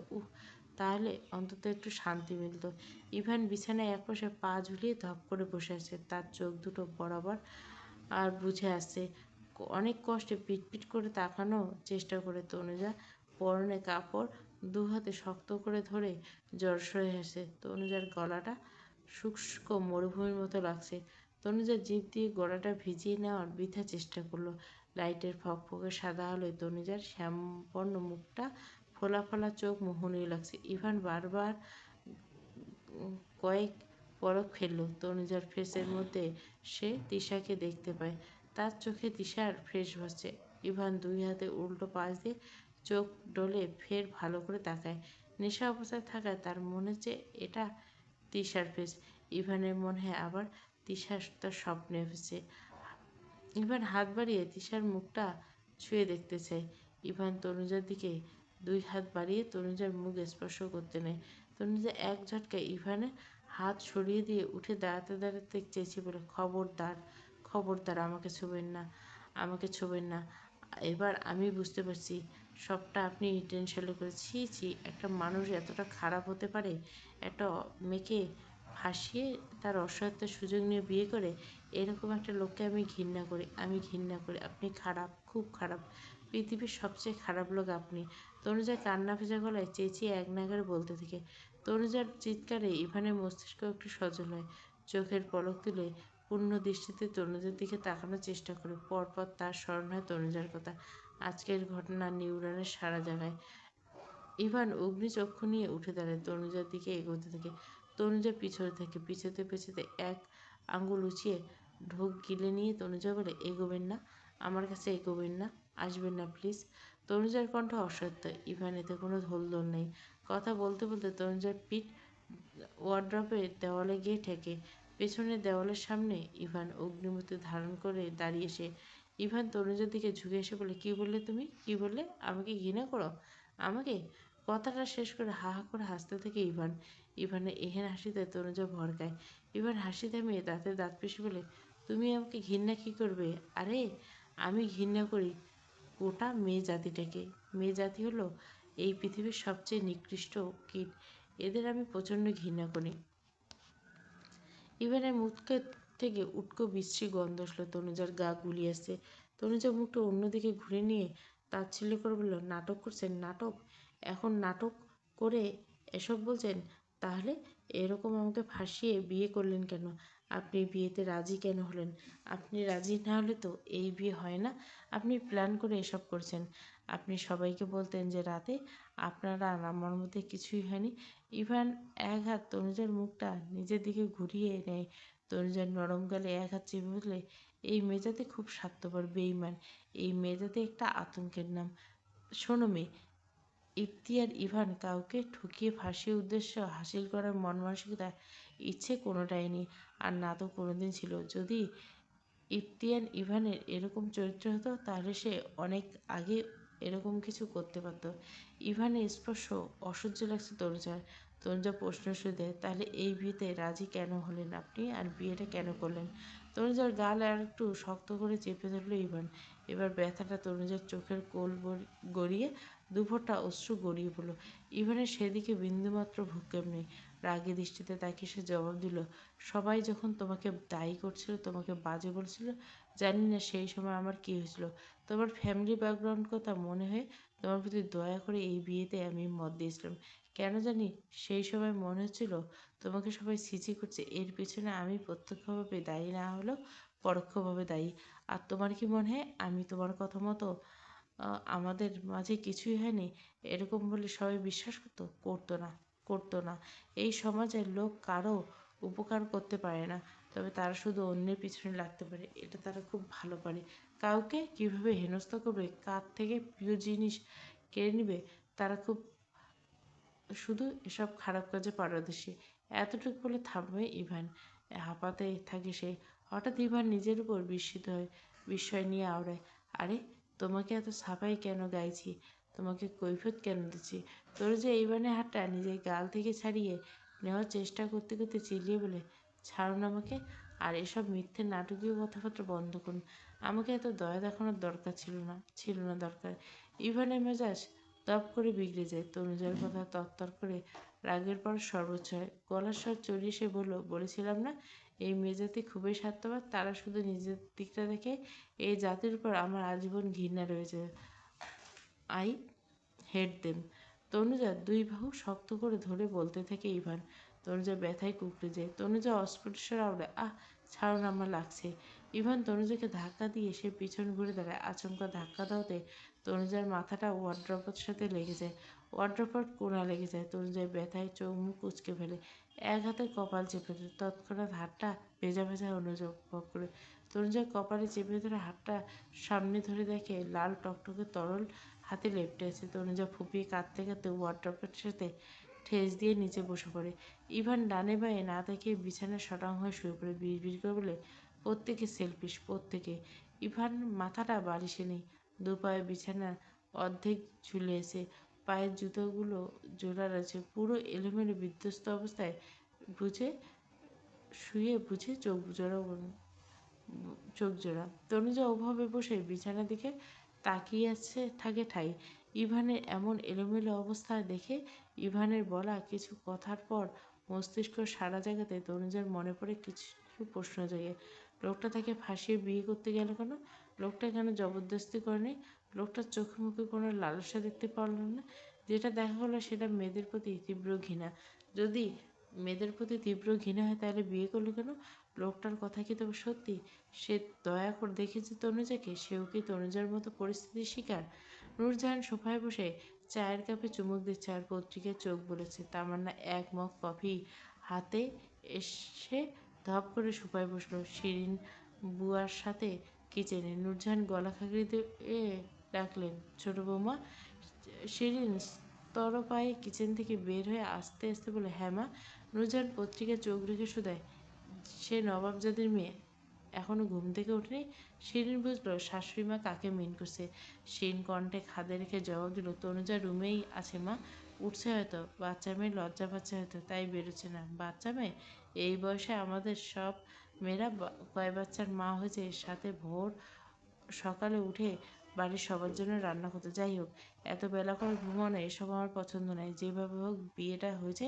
তাহলে অন্তত একটু শান্তি মিলত। ইভান বিছানায় একপাশে পা ঝুলিয়ে ধপ করে বসে আছে, তার চোখ দুটো বরাবর আর বুঝে আসছে। অনেক কষ্টে পিটপিট করে তাকানোর চেষ্টা করে তনুজা পরনে কাপড় দু হাতে শক্ত করে ধরে জড়সড় হয়ে আসে। তনুজার গলাটা শুষ্ক মরুভূমির মতো লাগছে। তনুজা জিভ দিয়ে গলাটা ভিজিয়ে নেওয়ার বৃথা চেষ্টা করলো। লাইটের ফকফকে সাদা আলোয় তনুজার শ্যামবর্ণ মুখটা, ফোলা ফোলা চোখ মোহনীয় লাগছে। ইভান বারবার কয়েক পলক ফেলল তনুজার ফেসের মধ্যে। সে তিশাকে দেখতে পায়, তার চোখে তিশার ফ্রেশ ভাসছে। ইভান দুই হাতে উল্টো পাশ দিয়ে চোখ ডলে ফের ভালো করে তাকায়। নেশা অবস্থায় থাকায় তার মনে হচ্ছে এটা তিশার ফেস। ইভানের মনে হয় আবার তিশা তার স্বপ্নে এসেছে। ইভান হাত বাড়িয়ে তিশার মুখটা ছুঁয়ে দেখতে চায়। ইভান তনুজার দিকে দুই হাত বাড়িয়ে তনুজার মুখ স্পর্শ করতে নেয়। তনুজা এক ঝটকায় ইভানের হাত সরিয়ে দিয়ে উঠে দাঁড়াতে চেয়েছে বলে, খবরদার, খবরদার, আমাকে ছুঁবেন না, আমাকে ছুঁবেন না। এবার আমি বুঝতে পারছি সবটা আপনি ইন্টেনশনালি করে। ছি ছি, একটা মানুষ এতটা খারাপ হতে পারে? একটা মেয়েকে ফাঁসিয়ে তার অসহায়ত্বের সুযোগ নিয়ে বিয়ে করে? এরকম একটা লোককে আমি ঘৃণা করি, আমি ঘৃণা করি। আপনি খারাপ, খুব খারাপ। পৃথিবীর সবচেয়ে খারাপ লোক আপনি। তনুজা কান্না ভেজা গলায় চেঁচিয়ে এক নাগাড়ে বলতে থাকে। তনুজার চিৎকারে ইভানের মস্তিষ্ক একটু সচল হয়। চোখের পলক তুলে পূর্ণ দৃষ্টিতে তনুজার দিকে তাকানোর চেষ্টা করে। পরপর তার স্মরণ হয় তনুজার কথা। আজকের ঘটনা নিউরনের সারা জাগায়। ইভান অগ্নিচক্ষু নিয়ে উঠে দাঁড়ায়, তনুজার দিকে এগোতে থাকে। তনুজা পিছনে থাকে। পিছতে পিছতে এক আঙ্গুল উঁচিয়ে ঢোক গিলে নিয়ে তনুজা বলে, এগোবেন না, আমার কাছে এগোবেন না, আসবেন না প্লিজ। তনুজার কণ্ঠ অসত্য। ইভান এতে কোনো ধোলদোল নেই। কথা বলতে বলতে তনুজার পিঠ ওয়ার্ড্রপের দেওয়ালে গিয়ে ঠেকে। পেছনের দেওয়ালের সামনে ইভান অগ্নিমূর্তি ধারণ করে দাঁড়িয়ে সে। ইভান তনুজার দিকে ঝুঁকে এসে বলে, কী বললে তুমি? কী বললে? আমাকে ঘৃণা করো? আমাকে? কথাটা শেষ করে হা হা করে হাসতে থাকে ইভান। ইভানের এহেন হাসিতে তনুজা ভরকায়। ইভান হাসি থামিয়ে দাঁতে দাঁত পিষে বলে, তুমি আমাকে ঘৃণা কী করবে? আরে আমি ঘৃণা করি গোটা মেয়ে জাতিটাকে। মেয়ে জাতি হলো এই পৃথিবীর সবচেয়ে নিকৃষ্ট কীট। এদের আমি প্রচণ্ড ঘৃণা করি। ইভানের মুখে থেকে উটকো বিশ্রী গন্ধ আসলো। তনুজার গা গুলিয়ে আসছে। তনুজা মুখটা অন্যদিকে ঘুরে নিয়ে তাচ্ছিল্য করে বলল, নাটক করছেন? নাটক? এখন নাটক করে এসব বলছেন? তাহলে এরকম আমাকে ফাঁসিয়ে বিয়ে করলেন কেন? আপনি বিয়েতে রাজি কেন হলেন? আপনি রাজি না হলে তো এই বিয়ে হয় না। আপনি প্ল্যান করে এসব করছেন। আপনি সবাইকে বলতেন যে রাতে আপনারা আর আমার মধ্যে কিছুই হয়নি। ইভান এক হাত তনুজার মুখটা নিজের দিকে ঘুরিয়ে নেয়। তনুজার নরম গালে এক হাত চেপে বলে, এই মেয়েজাতি খুব স্বার্থপর, বেইমান। এই মেয়েজাতি একটা আতঙ্কের নাম। শোনো মেয়ে, ইফতিয়ার ইভান কাউকে ঠকিয়ে ফাঁসির উদ্দেশ্য হাসিল করার মন মানসিকতা ইচ্ছে কোনোটাই নেই, আর না তো কোনোদিন ছিল। যদি ইফতিয়ার ইভানের এরকম চরিত্র হতো তাহলে সে অনেক আগে এরকম কিছু করতে পারত। ইভানের স্পর্শ অসহ্য লাগছে তনুজার। তনুজা প্রশ্ন শুরু দেয়, তাহলে এই বিয়েতে রাজি কেন হলেন আপনি, আর বিয়েটা কেন করলেন? তনুজার গাল আর একটু শক্ত করে চেপে ধরল ইভান। এবার ব্যথাটা তনুজার চোখের কোল গড়িয়ে দুফোঁটা অশ্রু গড়িয়ে পড়ল। ইভানের সেদিকে বিন্দুমাত্র ভ্রুক্ষেপ নেই। রাগী দৃষ্টিতে তাকে সে জবাব দিল, সবাই যখন তোমাকে দায়ী করছিল, তোমাকে বাজে বলছিল, জানি না সেই সময় আমার কী হয়েছিল। তোমার ফ্যামিলি ব্যাকগ্রাউন্ড কথা মনে হয়ে তোমার প্রতি দয়া করে এই বিয়েতে আমি মত দিয়েছিলাম। কেন জানি সেই সময় মনে হচ্ছিল তোমাকে সবাই ছিছি করছে, এর পেছনে আমি প্রত্যক্ষভাবে দায়ী না হলেও পরোক্ষভাবে দায়ী। আর তোমার কি মনে হয় আমি তোমার কথা মতো আমাদের মাঝে কিছুই হয়নি এরকম বলে সবাই বিশ্বাস করতো? করতো না, করতো না। এই সমাজের লোক কারো উপকার করতে পারে না, তবে তারা শুধু অন্যের পিছনে লাগতে পারে। এটা তারা খুব ভালো পারে। কাউকে কীভাবে হেনস্থা করবে, কার থেকে প্রিয় জিনিস কেড়ে নিবে, তারা খুব শুধু এসব খারাপ কাজে পারদর্শী। এতটুকু বলে থামবে ইভান। হাঁপাতে থাকে সে। হঠাৎ ইভান নিজের উপর বিস্মিত হয়, বিস্ময় নিয়ে আওড়ায়, আরে তোমাকে এত সাফাই কেন গাইছি, তোমাকে কৈফিয়ত কেন দিচ্ছি? তোর যে ইভানের হাতটা নিজের গাল থেকে ছাড়িয়ে নেওয়ার চেষ্টা করতে করতে চিল্লিয়ে বলে, ছাড়ুন আমাকে, আর এসব মিথ্যে নাটকীয় কথাবার্তা বন্ধ করুন। আমাকে এত দয়া দেখানোর দরকার ছিল না দরকার। ইভানের মেজাজ দপ করে বিগড়ে যায়। তনুজার কথা তরতর করে রাগের পর সর্বোচ্চ হয়। গলার স্বর চড়িয়ে সে বলল, বলেছিলাম না এই মেয়েজাতি খুবই স্বার্থপর, তারা শুধু নিজের দিকটা দেখে। এই জাতির উপর আমার আজীবন ঘৃণা রয়েছে। I hate them. তনুজার দুই বাহু শক্ত করে ধরে বলতে থাকে ইভান। তনুজা ব্যথায় কুঁকড়ে যায়। তনুজা অস্ফুট স্বরে আওড়ায়, আহ ছাড়ুন, আমার লাগছে। ইভান তনুজাকে ধাক্কা দিয়ে সে পিছন ঘুরে দাঁড়ায়। আচমকা ধাক্কা দেওয়াতে তনুজার মাথাটা ওয়ার্ড্রপের সাথে লেগে যায়। ওয়ার্ড্রপের কোণা লেগে যায়। তনুজার ব্যথায় চোখ মুখ কুঁচকে ফেলে। এক হাতে কপাল চেপে ধরে তৎক্ষণাৎ হাতটা ভেজা ভেজা অনুভব করে। তনুজার কপালে চেপে ধরে হাতটা সামনে ধরে দেখে লাল টকটকে তরল হাতে লেপ্টে আছে। তনুজা ফুঁপিয়ে কাঁদতে কাঁদতে ওয়ার্ড্রপের সাথে ঠেস দিয়ে নিচে বসে পড়ে। ইভান ডানে বাঁয়ে না তাকিয়ে বিছানায় শটাং হয়ে শুয়ে পড়ে। বিড়বিড় করে বলে, প্রত্যেকে সেলফিশ, প্রত্যেকে। ইভান মাথাটা বালিশে নেই। দুপায়ে বিছানার অর্ধেক ঝুলে এসে পায়ের জুতোগুলো জোড়া রয়েছে। পুরো এলোমেলো বিধ্বস্ত অবস্থায় বুঝে শুয়ে বুঝে চোখ জোড়া তনুজা ওভাবে বসে বিছানার দিকে তাকিয়ে আছে থাকে ঠাই। ইভানের এমন এলোমেলো অবস্থা দেখে ইভানের বলা কিছু কথার পর মস্তিষ্ক সারা জায়গাতে তনুজার মনে পড়ে কিছু প্রশ্ন জাগে। লোকটা তাকে ফাঁসিয়ে বিয়ে করতে গেল কেন? লোকটা কেন জবরদস্তি করেনি? লোকটার চোখে মুখে কোনো লালসা দেখতে পারল না। যেটা দেখা হলো সেটা মেয়েদের প্রতি তীব্র ঘৃণা। যদি মেয়েদের প্রতি তীব্র ঘৃণা হয় তাহলে বিয়ে করলো কেন? লোকটার কথা কি তবে সত্যি? সে দয়া করে দেখেছে তনুজাকে, সেও কি তনুজার মতো পরিস্থিতির শিকার? নূরজাহান সোফায় বসে চায়ের কাপে চুমুক দিচ্ছে আর পত্রিকায় চোখ বুলেছে। তামান্না এক মগ কফি হাতে এসে ধপ করে সোফায় বসলো। শিরিন বুয়ার সাথে কিচেনে। নূরজাহান গলা খাগড়ি দিয়ে ডাকলেন, ছোট বৌমা। শিরিন স্তরপায়ে কিচেন থেকে বের হয়ে আস্তে আস্তে বলে, হ্যাঁ মা। নূরজাহান পত্রিকায় চোখ রেখে শুধায়, সে নবাবজাদের মেয়ে এখনো ঘুম থেকে ওঠেনি? শিরিন বুঝলো শাশুড়ি মা কাকে মিন করছে। শিরিন কণ্ঠে খাদে রেখে জবাব দিল, তনুজা রুমেই আছে মা, উঠছে হয়তো। বাচ্চা মেয়ে লজ্জা পাচ্ছে হয়তো, তাই বেরোচ্ছে না। বাচ্চা মেয়ে? এই বয়সে আমাদের সব মেয়েরা কয় বাচ্চার মা হয়েছে, সাথে ভোর সকালে উঠে বাড়ির সবার জন্য রান্না করতে। যাই হোক, এত বেলা করে ঘুমানো এসব আমার পছন্দ নয়। যেভাবে হোক বিয়েটা হয়েছে,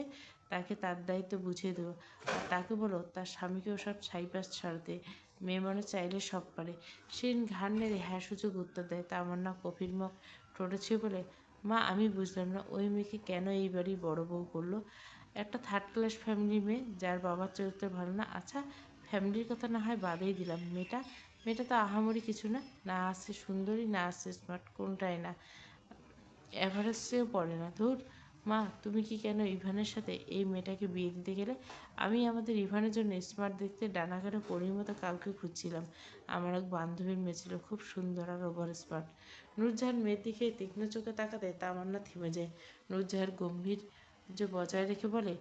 তাকে তার দায়িত্ব বুঝিয়ে দেবো। আর তাকে বলো তার স্বামীকেও সব ছাইপাস ছাড়তে। মেয়ে মানুষ চাইলে সব পারে। শিরিন ঘাড় নেড়ে হ্যাঁ সূচক উত্তর দেয়। তামান্না কফির মগ ঠোঁটে ছুঁয়ে বলে, মা আমি বুঝলাম না ওই মেয়েকে কেন এই বাড়ি বড় বউ করলো? একটা থার্ড ক্লাস ফ্যামিলির মেয়ে, যার বাবার চরিত্র ভালো না। আচ্ছা, ফ্যামিলির কথা না হয় বাদেই দিলাম, মেয়েটা তো আহামরি কিছু না। না আছে সুন্দরী, না আছে স্মার্ট, কোনটাই না। এভারেস্টেও পড়ে না। ধুর মা, তুমি কি কেন ইভানের সাথে এই মেয়েটাকে বিয়ে দিতে গেলে? আমি আমাদের ইভানের জন্য স্মার্ট দেখতে ডানাকাটা পরীর মতো কাউকে খুঁজছিলাম। আমার এক বান্ধবীর মেয়ে ছিল, খুব সুন্দর আর ওভার স্মার্ট। নূরজাহান মেয়ের দিকে তীক্ষ্ণ চোখে তাকাতে তামান্না থেমে যায়। নূরজাহান গম্ভীর যে বজায় রেখে বলে,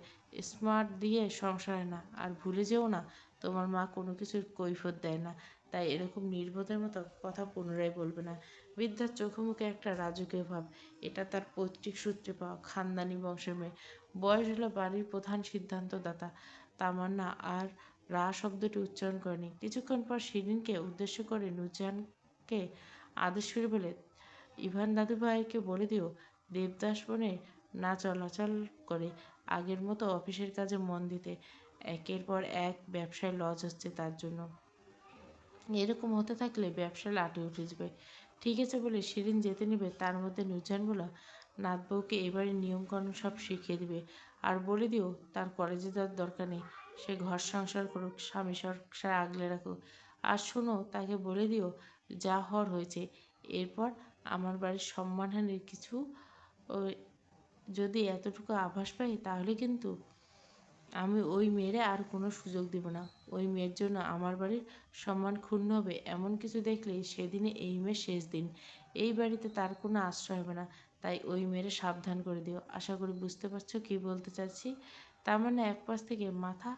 স্মার্ট দিয়ে সংসার হয় না। আর ভুলে যেও না, তোমার মা কোনো কিছুর কৈফিয়ত দেয় না, তাই এরকম নির্বোধের মতো কথা পুনরায় বলবে না। বৃদ্ধার চোখে মুখে একটা রাজকীয় ভাব। এটা তার পৈতৃক সূত্রে পাওয়া খানদানি বংশের মেয়ে। বয়স হলো বাড়ির প্রধান সিদ্ধান্তদাতা। তামান্না আর রা শব্দটি উচ্চারণ করেনি। কিছুক্ষণ পর শিরিনকে উদ্দেশ্য করে নূরজাহানকে আদেশ করে বলে, ইভান দাদুভাইকে বলে দিও দেবদাস বনে না চলাচল করে, আগের মতো অফিসের কাজে মন দিতে। একের পর এক ব্যবসায় লস হচ্ছে তার জন্য। এরকম হতে থাকলে ব্যবসা লাটে উঠে যাবে। ঠিক আছে বলে শিরিন যেতে নেবে, তার মধ্যে নূরজাহান বলল, নাতবউকে এবারের নিয়মকানুন সব শিখিয়ে দিবে। আর বলে দিও তার কলেজে যাওয়ার দরকার নেই, সে ঘর সংসার করুক, স্বামী সংসার আগলে রাখুক। আর শোনো, তাকে বলে দিও যা হওয়ার হয়েছে। এরপর আমার বাড়ির সম্মানহানির কিছু যদি এতটুকু আভাস পাই, তাহলে কিন্তু আমি ওই মেয়েরে আর কোনো সুযোগ দিব না। ওই মেয়ের জন্য আমার বাড়ির সম্মান ক্ষুণ্ণ হবে, এমন কিছু দেখলেই সেদিনে এই মেয়ের শেষ দিন। এই বাড়িতে তার কোনো আশ্রয় হবে না। তাই ওই মেয়েরে সাবধান করে দিও। আশা করি বুঝতে পারছো কী বলতে চাচ্ছি। তার মানে এক পাশ থেকে মাথা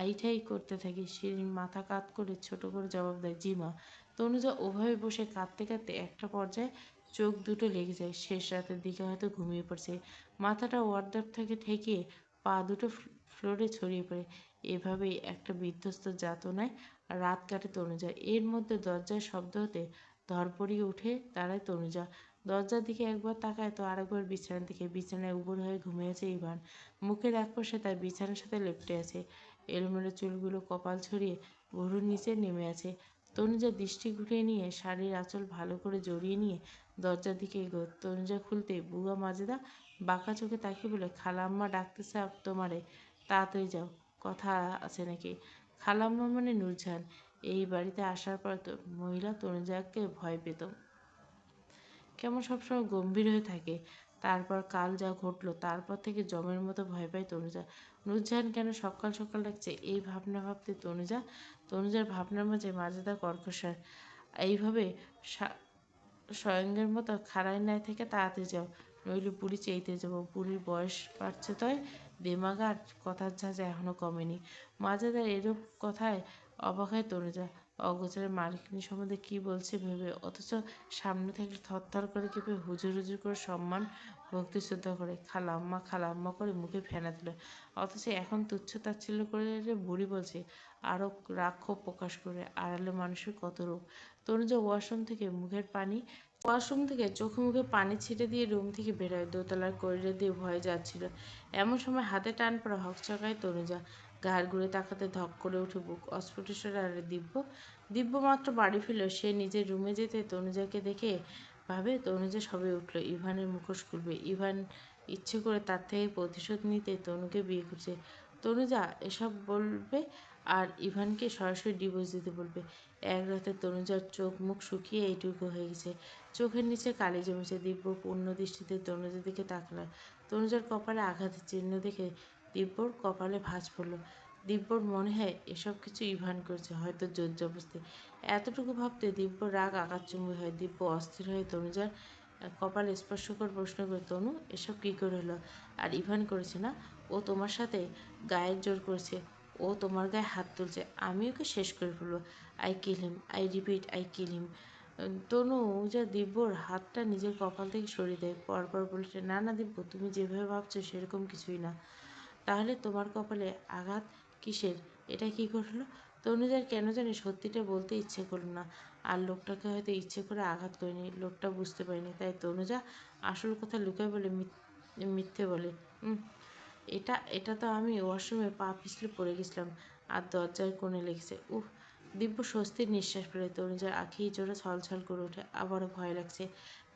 আইঠাই করতে থাকি। শিরিন মাথা কাত করে ছোট করে জবাব দেয়, জি মা। তনুজা ওভাবে বসে কাঁদতে কাঁদতে একটা পর্যায়ে চোখ দুটো লেগে যায়। শেষ রাতের দিকে হয়তো ঘুমিয়ে পড়ছে। মাথাটা ওয়ার্ড্রপ থেকে ঠেকিয়ে পা দুটো ফ্লোরে ছড়িয়ে পড়ে। এভাবেই একটা বিধ্বস্ত যাতনায় রাত কাটে তনুজা। এর মধ্যে দরজায় শব্দ হতে ধরপড়িয়ে উঠে দাঁড়ায় তনুজা। দরজার দিকে একবার তাকায় তো আরেকবার বিছানার দিকে। বিছানায় উবুর হয়ে ঘুমিয়ে আছে ইভান। মুখের এক পাশে তার বিছানার সাথে লেপ্টে আছে। এলোমেলো চুলগুলো কপাল ছড়িয়ে ভুরুর নিচে নেমে আছে। তনুজা দৃষ্টি ঘুরিয়ে নিয়ে শাড়ির আঁচল ভালো করে জড়িয়ে নিয়ে দরজার দিকে এগোয়। তনুজা খুলতে বুয়া মাজেদা বাঁকা চোখে তাকিয়ে বলে, খালাম্মা ডাকতেছে তোমারে, তাড়াতাড়ি যাও, কথা আছে নাকি? খালাম্মা মানে নূরজাহান। এই বাড়িতে আসার পর তো মহিলা তনুজাকে ভয় পেত, কেমন সবসময় গম্ভীর হয়ে থাকে। তারপর কাল যা ঘটলো, তারপর থেকে জমের মতো ভয় পায় তনুজা। নূরজাহান কেন সকাল সকাল ডাকছে, এই ভাবনা ভাবতে তনুজার ভাবনার মাঝে মাজেদা কর্কশার এইভাবে স্বয়ংের মতো খাড়াই নাই থেকে তাড়াতাড়ি যাও, নইলে বুড়ি চেইতে যাবো। বুড়ির বয়স বাড়ছে তয়, দেমাগ আর কথার ঝাঁঝা এখনো কমেনি। মাজেদার এরূপ কথায় অবাক হয় তনুজা। অগোচরে মালকিনী সম্বন্ধে কী বলছে ভেবে, অথচ সামনে থাকলে থরথর করে কেঁপে হুজুর হুজুর করে সম্মান ভক্তি শ্রদ্ধা করে খালাম্মা খালাম্মা করে মুখে ফেনা দিল। অথচ এখন তুচ্ছ তাচ্ছিল্য করে বুড়ি বলছে, আরও রাগ ক্ষোভ প্রকাশ করে। আড়ালে মানুষের কত রূপ। তনুজা ওয়াশরুম থেকে মুখের পানি ওয়াশরুম থেকে চোখে মুখে পানি ছিটে দিয়ে রুম থেকে বেরোয়। দোতলার করিডোর দিয়ে ভয়ে যাচ্ছিল। এমন সময় হাতে টান পড়া হকচকায় তনুজা। ঘাড় ঘুরে তাকাতে ধক করে উঠে বুক অস্ফুট আরে দিব্য। দিব্য মাত্র বাড়ি ফিরল। সে নিজের রুমে যেতে তনুজাকে দেখে ভাবে তনুজা সবে উঠল। ইভানের মুখোশ খুলবে। ইভান ইচ্ছে করে তার থেকে প্রতিশোধ নিতে তনুকে বিয়ে করছে। তনুজা এসব বলবে আর ইভানকে সরাসরি ডিভোর্স দিতে বলবে। এক রাতে তনুজার চোখ মুখ শুকিয়ে এইটুকু হয়ে গেছে। চোখের নিচে কালি জমেছে। দিব্য পূর্ণ দৃষ্টিতে তনুজার দিকে তাকাল। তনুজার কপালে আঘাতের চিহ্ন দেখে দিব্যর কপালে ভাঁজ পড়ল। দিব্যর মনে হয় এসব কিছু ইভান করছে, হয়তো জোর জবরদস্তি। এতটুকু ভাবতে দিব্যর রাগ আকাশচুম্বী হয়। দিব্য অস্থির হয়ে তনুজার কপালে স্পর্শ করে প্রশ্ন করে, তনু এসব কী করে হলো? আর ইভান করেছে না? ও তোমার সাথে গায়ের জোর করেছে। ও তোমার গায়ে হাত তুলছে। আমি ওকে শেষ করে ফেলবো। I kill him, I repeat, I kill him. Tanuja দিব্যর হাতটা নিজের কপাল থেকে সরিয়ে দেয়। পরপর বলেছে, না না দিব্য, তুমি যেভাবে ভাবছো সেরকম কিছুই না। তাহলে তোমার কপালে আঘাত কিসের? এটা কী করে হলো? তনুজার কেন জানি সত্যিটা বলতে ইচ্ছে করল না। আর লোকটাকে হয়তো ইচ্ছে করে আঘাত করেনি, লোকটা বুঝতে পারেনি। তাই তনুজা আসল কথা লুকায় বলে মিথ্যে বলে, এটা এটা তো আমি ওয়াশরুমে পা পিছলে পড়ে গেছিলাম আর দরজার কোণে লেগেছে। উফ! দিব্য স্বস্তির নিঃশ্বাস ফেলে। তনুজার আঁখি জোরে ছলছল করে ওঠে। আবারও ভয় লাগছে।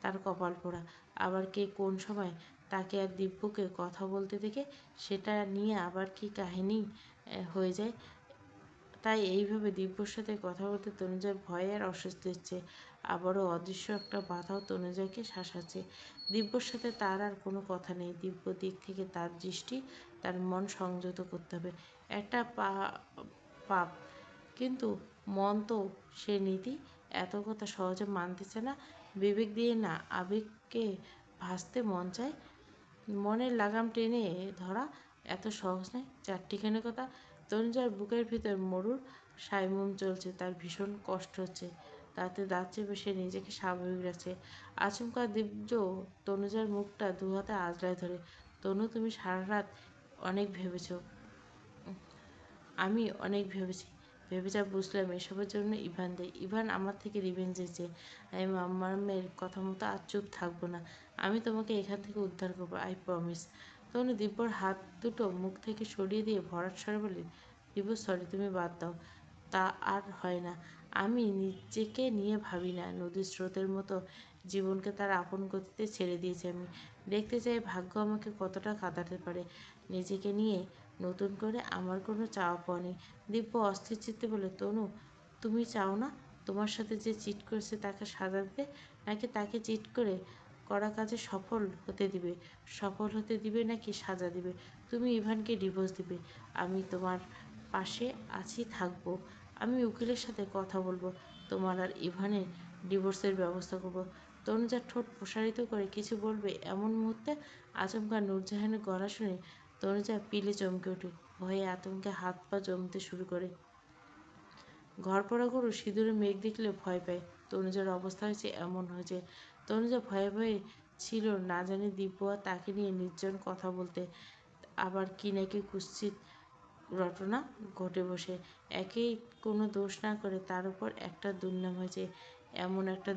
তার কপাল পোড়া। আবার কে কোন সময় তাকে আর দিব্যকে কথা বলতে দেখে সেটা নিয়ে আবার কি কাহিনী হয়ে যায়। তাই এইভাবে দিব্যর সাথে কথা বলতে তনুজার ভয় আর অস্বস্তি হচ্ছে। আবারও অদৃশ্য একটা বাধাও তনুজাকে শাসাচ্ছে। দিব্যর সাথে তার আর কোনো কথা নেই। দিব্য দিক থেকে তার দৃষ্টি, তার মন সংযত করতে হবে। একটা পাপ, কিন্তু মন তো সে নীতি। এত কথা সহজে মানতেছে না। বিবেক দিয়ে না, আবেগকে ভাসতে মন চায়। মনের লাগাম টেনে ধরা এত সহজ নয়। চারটিখানি কথা। তনুজার বুকের ভিতর মরুর সাইমুম চলছে। তার ভীষণ কষ্ট হচ্ছে। তাতে দাঁত চেপে সে নিজেকে স্বাভাবিক রাখছে। আচমকা দিব্য তনুজার মুখটা দু হাতে আঁচড়ায় ধরে। তনু, তুমি সারা রাত অনেক ভেবেছ। আমি অনেক ভেবেছি। ভেবে যা বুঝলাম এসবের জন্য ইভান দেয়। ইভান আমার থেকে রিভেঞ্জ চেয়েছে। আমি মাম্মামের কথা মতো আর চুপ থাকবো না। আমি তোমাকে এখান থেকে উদ্ধার করবো, আই প্রমিস। তনু দিব্যর হাত দুটো মুখ থেকে সরিয়ে দিয়ে ভরাট স্বরে বলে, দিব্য সরি, তুমি বাদ দাও। তা আর হয় না। আমি নিজেকে নিয়ে ভাবি না। নদীর স্রোতের মতো জীবনকে তার আপন গতিতে ছেড়ে দিয়েছি আমি। দেখতে চাই ভাগ্য আমাকে কতটা কাঁদাতে পারে। নিজেকে নিয়ে নতুন করে আমার কোনো চাওয়া পাওয়া নেই। দিব্য অস্থির চিত্তে বলে, তনু, তুমি চাও না তোমার সাথে যে চিট করেছে তাকে সাজা দিতে, নাকি তাকে চিট করে করা কাজে সফল হতে দিবে? সফল হতে দিবে নাকি সাজা দিবে? তুমি ইভানকে ডিভোর্স দিবে। আমি তোমার পাশে আছি, থাকবো। আমি উকিলের সাথে কথা বলবো। তোমার আর ইভানের ডিভোর্সের ব্যবস্থা করবো। তনুজার ঠোঁট প্রসারিত করে কিছু বলবে এমন মুহূর্তে আচমকা নূরজাহানের গলা শুনে তনুজা পিলে চমকে ওঠে। ভয়ে আতঙ্কে হাত পা জমতে শুরু করে। ঘরপড়া গরু সিঁদুরে মেঘ দেখলে ভয় পায়। তনুজার অবস্থা হয়েছে এমন হয়েছে। তনুজা ভয়ে ভয়ে ছিল, না জানি দিব্য আর তাকে নিয়ে নির্জন কথা বলতে আবার কি নাকি কুৎসিত ঘটনা ঘটে বসে। একেই কোনো দোষ না করে তার উপর একটা দুর্নাম হয়েছে। এমন একটা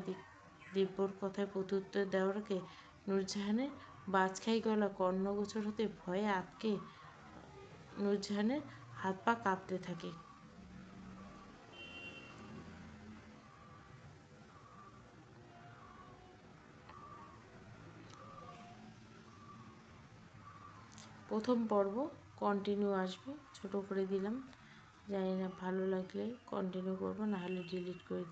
দিব্যর কথায় প্রত্যুত্তর দেওয়ারকে নূরজাহানের বাজখাই গলা কর্ণগোচর হতে ভয়ে আটকে নূরজাহানের হাত পা কাঁপতে থাকে। প্রথম পর্ব কন্টিনিউ আসবে, ছোট করে দিলাম। জানি না, ভালো লাগলে কন্টিনিউ করবো, নাহলে ডিলিট করে